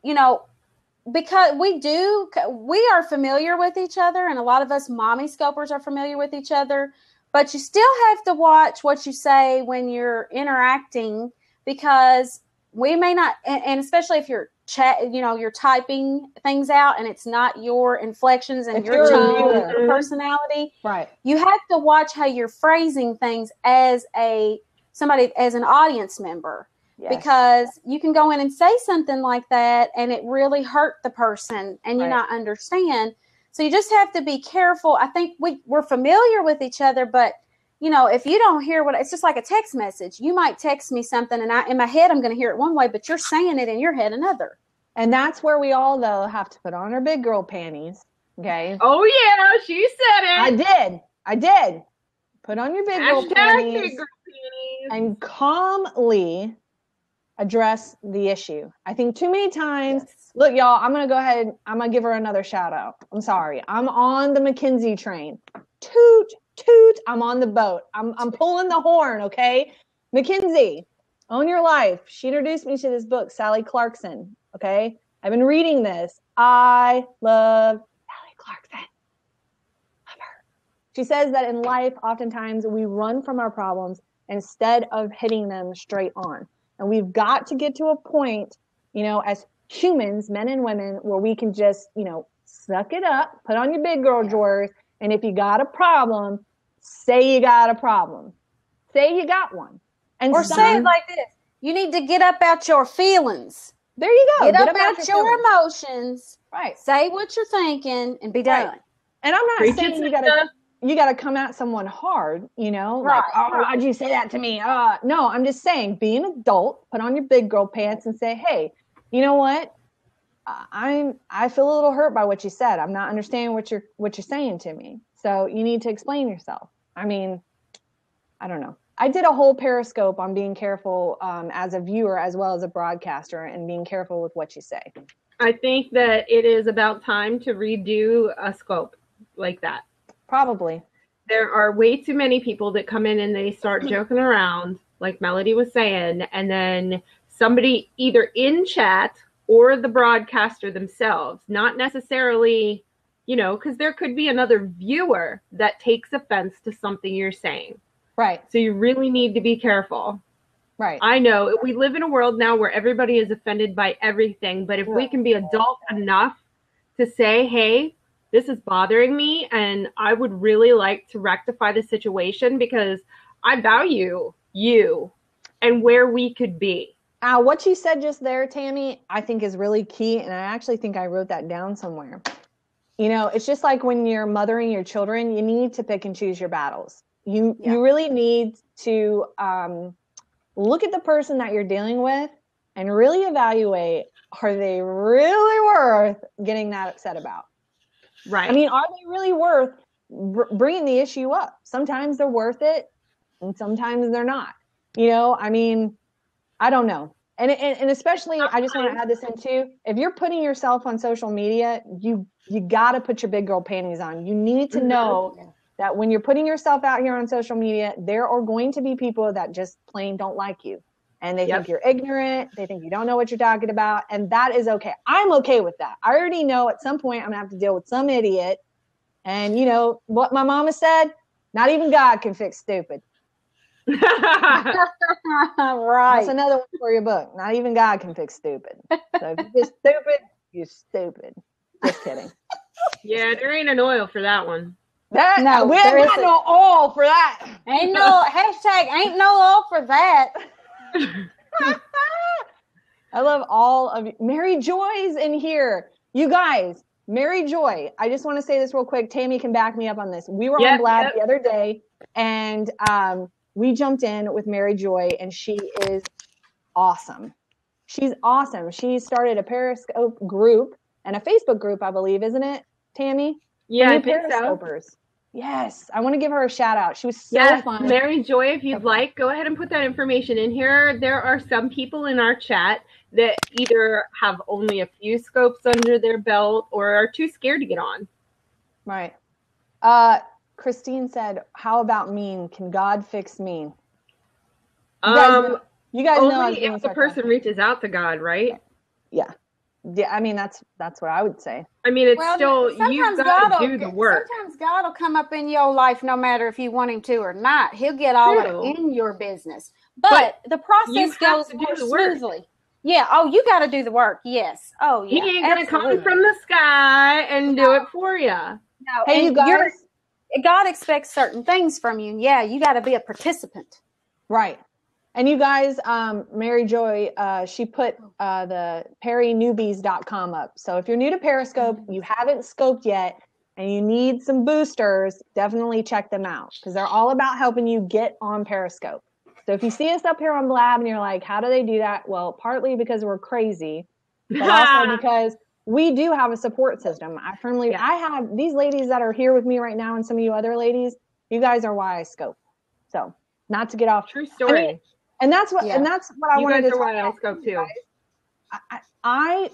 because we are familiar with each other, and a lot of us mommy scopers are familiar with each other, but you still have to watch what you say when you're interacting, because we may not, and especially if you're you're typing things out and it's not your inflections and your tone and your personality. Right. You have to watch how you're phrasing things as an audience member. Yes. Because you can go in and say something like that and it really hurt the person and you not understand. So you just have to be careful. I think we're familiar with each other, but if you don't hear it's just like a text message. You might text me something and in my head, I'm going to hear it one way, but you're saying it in your head another. And that's where we all, though, have to put on our big girl panties. Okay. Oh, yeah. She said it. I did. Put on your big girl panties. Big girl panties. And calmly address the issue. I think too many times, look, y'all, I'm going to go ahead. I'm going to give her another shout out. I'm sorry. I'm on the McKinsey train. Toot, toot. I'm on the boat. I'm pulling the horn. Okay. McKinsey, Own Your Life. She introduced me to this book, Sally Clarkson. Okay. I've been reading this. I love Sally Clarkson. Love her. She says that in life, oftentimes we run from our problems instead of hitting them straight on. And we've got to get to a point, as humans, men and women, where we can just, suck it up, put on your big girl drawers. And if you got a problem, say you got a problem. Say you got one. Or say it like this. You need to get up out your feelings. There you go. Get up out your emotions. Right. Say what you're thinking and be done. Right. And I'm not saying you gotta come at someone hard, like, why'd you say that to me? No, I'm just saying, be an adult, put on your big girl pants and say, hey, you know what? I feel a little hurt by what you said. I'm not understanding what you're saying to me. So you need to explain yourself. I mean, I don't know. I did a whole Periscope on being careful as a viewer as well as a broadcaster and being careful with what you say. I think that it is about time to redo a scope like that. Probably. There are way too many people that come in and they start joking around, like Melodye was saying, and then somebody either in chat or the broadcaster themselves, not necessarily, because there could be another viewer that takes offense to something you're saying. Right. So you really need to be careful. Right. I know we live in a world now where everybody is offended by everything, but if we can be adult enough to say, hey, this is bothering me and I would really like to rectify the situation because I value you and where we could be. What you said just there, Tami, I think is really key. And I actually think I wrote that down somewhere. It's just like when you're mothering your children, you need to pick and choose your battles. You really need to look at the person that you're dealing with and really evaluate are they really worth getting that upset about? Right. I mean, are they really worth bringing the issue up? Sometimes they're worth it, and sometimes they're not. You know, I mean, I don't know. And especially, I just want to add this in too. If you're putting yourself on social media, you got to put your big girl panties on. You need to know that when you're putting yourself out here on social media, there are going to be people that just plain don't like you. And they think you're ignorant. They think you don't know what you're talking about. And that is okay. I'm okay with that. I already know at some point I'm going to have to deal with some idiot. And you know what my mama said? Not even God can fix stupid. Right. That's another one for your book. Not even God can fix stupid. So if you're just stupid, you're stupid. Just kidding. Yeah, there ain't an oil for that one. We ain't got no oil for that. Ain't no hashtag ain't no oil for that. I love all of you. Mary Joy's in here. You guys, Mary Joy. I just want to say this real quick. Tami can back me up on this. We were on Blab the other day, and we jumped in with Mary Joy, and she is awesome. She's awesome. She started a Periscope group and a Facebook group, I believe, isn't it, Tami? Yeah, I think so. Yes, I want to give her a shout out. She was so fun. Mary Joy, if you'd like, go ahead and put that information in here. There are some people in our chat that either have only a few scopes under their belt or are too scared to get on. Right. Christine said, "How about mean? Can God fix mean?" You guys know only if the person reaches out to God, right? Yeah. Yeah, I mean that's what I would say. I mean, it's still you've got to do the work. Sometimes God will come up in your life no matter if you want him to or not. He'll get all in your business, but the process goes more smoothly. Yeah. Oh, you got to do the work. Yes. Oh, yeah. He ain't gonna come from the sky and do it for you. No. Hey, you guys. God expects certain things from you. Yeah, you got to be a participant. Right. And you guys, Mary Joy, she put the perrynewbies.com up. So if you're new to Periscope, you haven't scoped yet, and you need some boosters, definitely check them out because they're all about helping you get on Periscope. So if you see us up here on Blab and you're like, how do they do that? Well, partly because we're crazy, but also because we do have a support system. I have these ladies that are here with me right now and some of you other ladies, you guys are why I scope. So not to get off. True story. I mean, and that's what I wanted to talk about. You guys are why I scope too.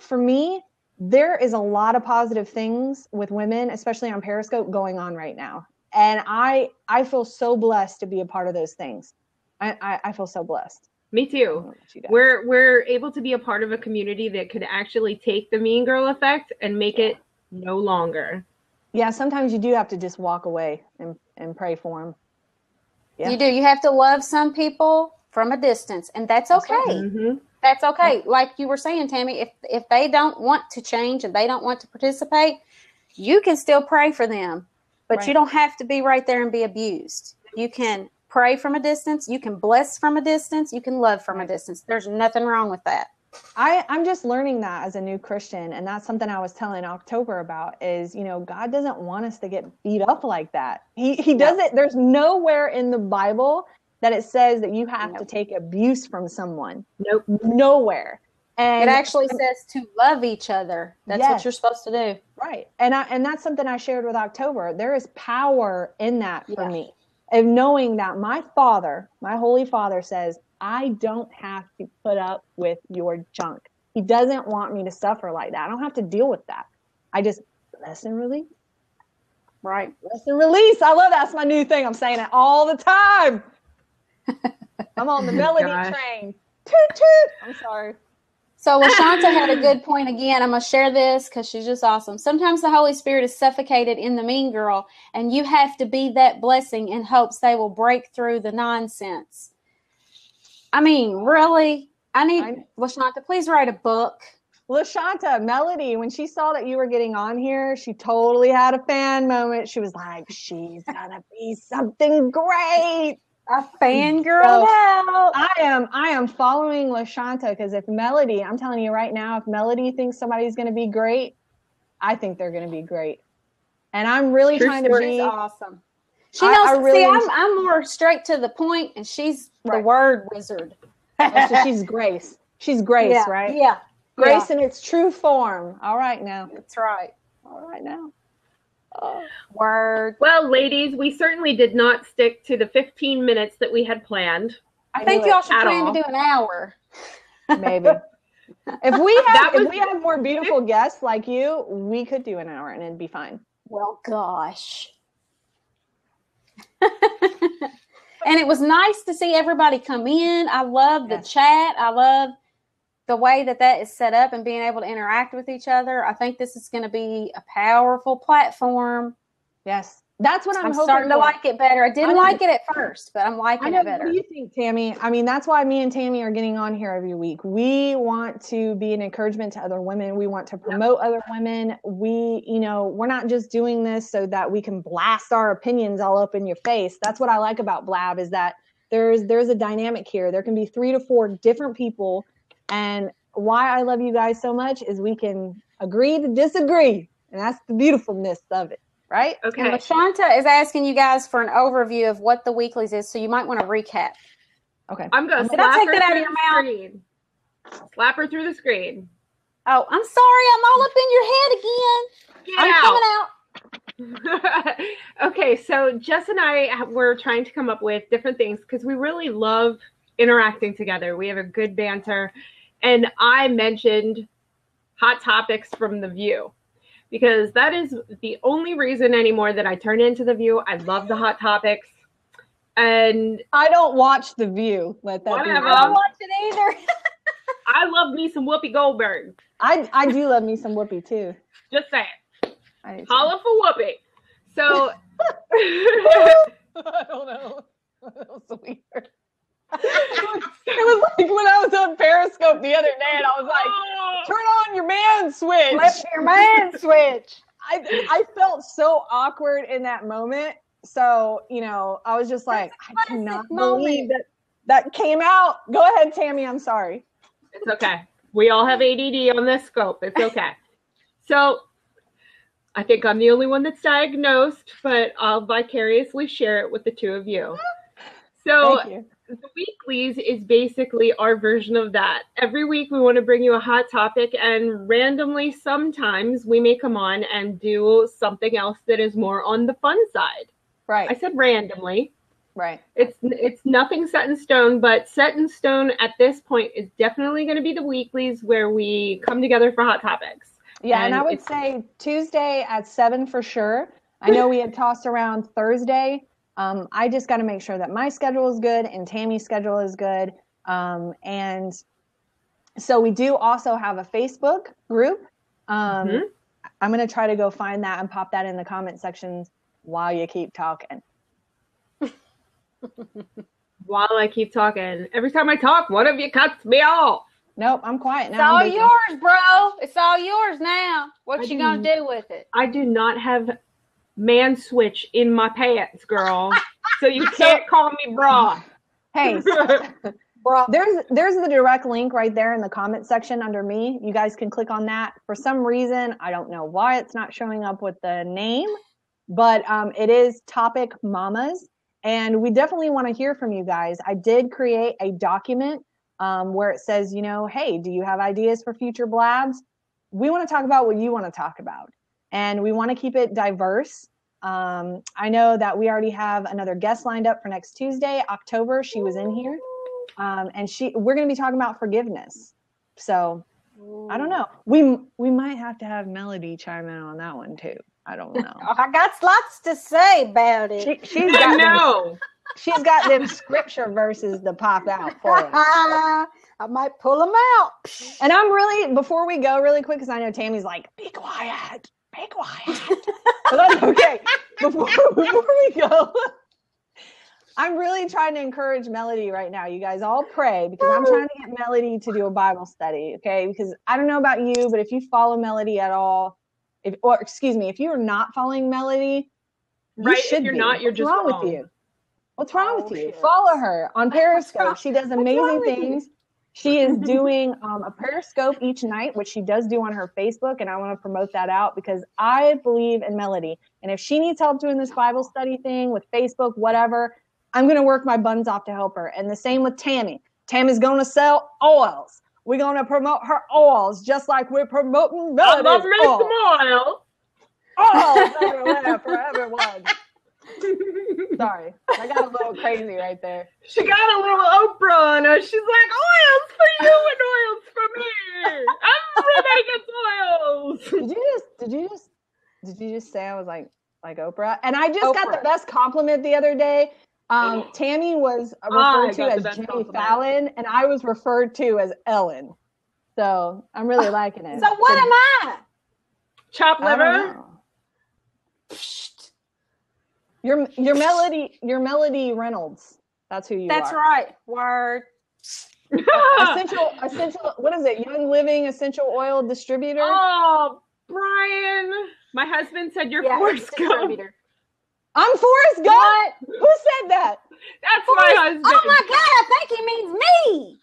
For me, there is a lot of positive things with women, especially on Periscope, going on right now. And I feel so blessed to be a part of those things. I feel so blessed. Me too. We're able to be a part of a community that could actually take the mean girl effect and make it no longer. Yeah, sometimes you do have to just walk away and pray for them. Yeah. You do. You have to love some people from a distance, and that's okay. Mm-hmm. That's okay. Like you were saying, Tami, if they don't want to change and they don't want to participate, you can still pray for them, but you don't have to be right there and be abused. You can pray from a distance. You can bless from a distance. You can love from a distance. There's nothing wrong with that. I'm just learning that as a new Christian, and that's something I was telling October about is, God doesn't want us to get beat up like that. He doesn't. There's nowhere in the Bible that it says that you have to take abuse from someone. Nope. Nowhere. And it actually says to love each other. That's what you're supposed to do. Right. And that's something I shared with October. There is power in that for me, of knowing that my Father, my Holy Father says, I don't have to put up with your junk. He doesn't want me to suffer like that. I don't have to deal with that. I just bless and release. Right. Bless and release. I love that's my new thing. I'm saying it all the time. I'm on the melody train. Toot toot. I'm sorry. So LaShanta had a good point again. I'm going to share this because she's just awesome. Sometimes the Holy Spirit is suffocated in the mean girl, and you have to be that blessing in hopes they will break through the nonsense. I mean, really? I need LaShanta, please write a book. LaShanta, Melodye, when she saw that you were getting on here, she totally had a fan moment. She was like, she's going to be something great. A fangirl out. I am following LaShanta because if Melodye, I'm telling you right now, if Melodye thinks somebody's going to be great, I think they're going to be great. And I'm really trying to be awesome. She knows. I'm more straight to the point, and she's the word wizard. So she's Grace. She's Grace, right? Yeah. Grace in its true form. All right now. That's right. All right now. Word. Well, ladies, we certainly did not stick to the 15 minutes that we had planned. I think y'all should plan to do an hour. Maybe. If we had more beautiful guests like you, we could do an hour and it'd be fine. Well, gosh. And it was nice to see everybody come in. I love the chat. I love the way that is set up and being able to interact with each other. I think this is going to be a powerful platform. Yes. That's what I'm hoping starting to like it better. I didn't like it at first, but I'm liking it better. What do you think, Tami? I mean, that's why me and Tami are getting on here every week. We want to be an encouragement to other women. We want to promote other women. We're not just doing this so that we can blast our opinions all up in your face. That's what I like about Blab is that there's a dynamic here. There can be 3 to 4 different people. And why I love you guys so much is we can agree to disagree. And that's the beautifulness of it. Right? Okay. And LaShanta is asking you guys for an overview of what the weeklies is, so you might want to recap. Okay. I'm going to slap her through the screen. Slap her through the screen. Oh, I'm sorry. I'm all up in your head again. Get I'm coming out. Okay, so Jess and I were trying to come up with different things because we really love interacting together. We have a good banter. And I mentioned hot topics from The View. Because that is the only reason anymore that I turn into The View. I love the hot topics. And I don't watch The View. Let that be. I don't watch it either. I love me some Whoopi Goldberg. I do love me some Whoopi too. Just saying. Holla for Whoopi. So I don't know. That was so weird. It was like when I was on Periscope the other day and I was like, turn on your man switch. Flip your man switch. I felt so awkward in that moment. So, I was just like, I cannot believe that came out. Go ahead, Tami. I'm sorry. It's okay. We all have ADD on this scope. It's okay. So I think I'm the only one that's diagnosed, but I'll vicariously share it with the two of you. So Thank you. The weeklies is basically our version of that. Every week we want to bring you a hot topic, and randomly sometimes we may come on and do something else that is more on the fun side. Right. I said randomly. Right. It's nothing set in stone, but set in stone at this point is definitely going to be the weeklies where we come together for hot topics. Yeah, and I would say Tuesday at 7 for sure. I know we had tossed around Thursday. I just got to make sure that my schedule is good and Tami's schedule is good. And so we do also have a Facebook group. I'm going to try to go find that and pop that in the comment sections while you keep talking. While I keep talking. Every time I talk, one of you cuts me off. Nope, I'm quiet now. It's all yours, bro. It's all yours now. What you going to do with it? I do not have man switch in my pants, girl. So you can't call me bra. Hey, bra. There's the direct link right there in the comment section under me. You guys can click on that. For some reason, I don't know why it's not showing up with the name, but it is Topic Mamas. And we definitely want to hear from you guys. I did create a document where it says, hey, do you have ideas for future blabs? We want to talk about what you want to talk about. And we want to keep it diverse. I know that we already have another guest lined up for next Tuesday, October. She was in here. And we're going to be talking about forgiveness. So I don't know. We might have to have Melodye chime in on that one too. I don't know. I got lots to say about it. She's got them scripture verses to pop out for us. I might pull them out. And I'm really, before we go really quick, because I know Tami's like, be quiet. Be quiet. But that's okay. Before we go, I'm really trying to encourage Melodye right now. You guys all pray because I'm trying to get Melodye to do a Bible study, okay? Because I don't know about you, but if you follow Melodye at all, if you're not following Melodye, if you're not, you're just wrong with you. What's wrong with you? Follow her on Periscope. She does amazing things. She is doing a Periscope each night, which she does do on her Facebook, and I want to promote that out because I believe in Melodye. And if she needs help doing this Bible study thing with Facebook, whatever, I'm going to work my buns off to help her. And the same with Tami. Tami's going to sell oils. We're going to promote her oils just like we're promoting I love Melody's me some oil. oils everywhere for everyone. Sorry, I got a little crazy right there. She got a little Oprah on her. She's like, oils for you and oils for me. Everybody gets oils. Did you just say I was like Oprah? And I just got Oprah. the best compliment the other day. Tammy was referred to as Jimmy Fallon, and I was referred to as Ellen. So I'm really liking it. So what am I? Chopped I don't liver. know. Your Melodye Reynolds. That's who you That's are. right. Word. Essential. What is it? Young Living Essential Oil Distributor. Oh, Brian. My husband said you're Forrest Gump. distributor. I'm Forrest Gump. What? Who said that? That's my husband. Oh my God, I think he means me.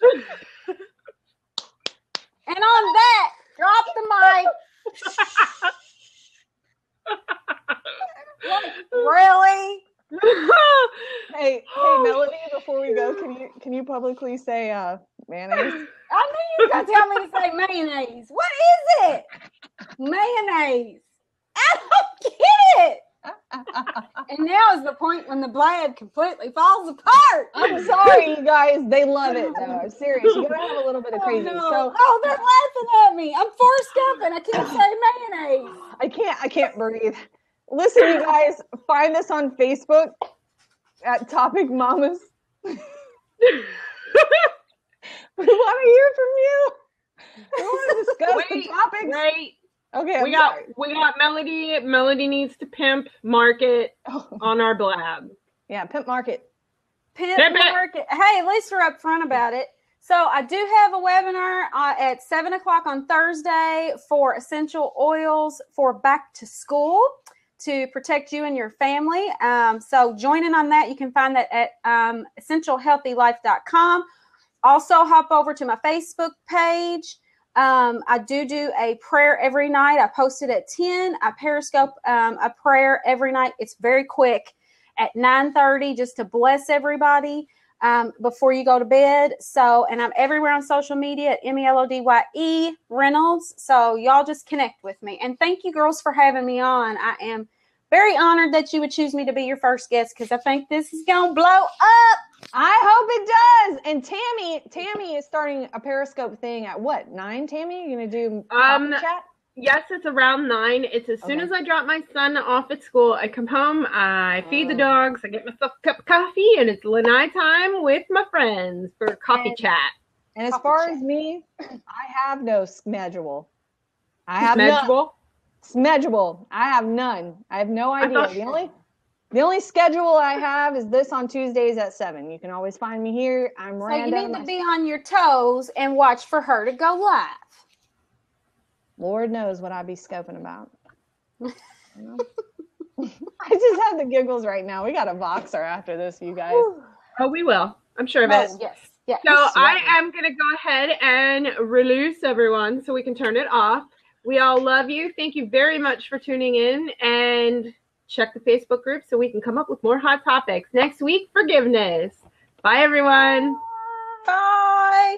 And on that, drop the mic. Like, really? Hey, Melodye. Before we go, can you publicly say mayonnaise? I knew you were gonna tell me to say mayonnaise. What is it? Mayonnaise. I don't get it. And now is the point when the blab completely falls apart. I'm sorry, you guys. They love it, though. I'm serious. You gotta have a little bit of crazy. Oh, no. So, they're laughing at me. I'm Forrest Gump and I can't say mayonnaise. I can't breathe. Listen, you guys, find us on Facebook at Topic Mamas. We want to hear from you. We want to discuss the topics. Wait. Okay, we got Melodye. Melodye needs to pimp market on our blab. Yeah, pimp market. Pimp market. Hey, at least we're upfront about it. So I do have a webinar at 7 o'clock on Thursday for essential oils for back to school to protect you and your family. So join in on that. You can find that at essentialhealthylife.com. Also hop over to my Facebook page. I do a prayer every night. I post it at 10. I Periscope a prayer every night. It's very quick at 9:30 just to bless everybody before you go to bed. So, and I'm everywhere on social media at Melodye Reynolds. So y'all just connect with me. And thank you girls for having me on. I am very honored that you would choose me to be your first guest because I think this is going to blow up. I hope it does. And Tami is starting a Periscope thing at what, 9, Tami? You're going to do coffee chat? Yes, it's around 9. It's as soon as I drop my son off at school, I come home, I feed the dogs, I get myself a cup of coffee, and it's lanai time with my friends for coffee chat. And as far as me, I have no schedule. I have schedule. I have none. I have no idea. The only schedule I have is this on Tuesdays at 7. You can always find me here. I'm random. So you need to be on your toes and watch for her to go live. Lord knows what I'd be scoping about. I just have the giggles right now. We got a Voxer after this, you guys. Oh, we will. I'm sure of it. Yes. Yeah. So I am going to go ahead and release everyone so we can turn it off. We all love you. Thank you very much for tuning in, and check the Facebook group so we can come up with more hot topics. Next week, forgiveness. Bye, everyone. Bye.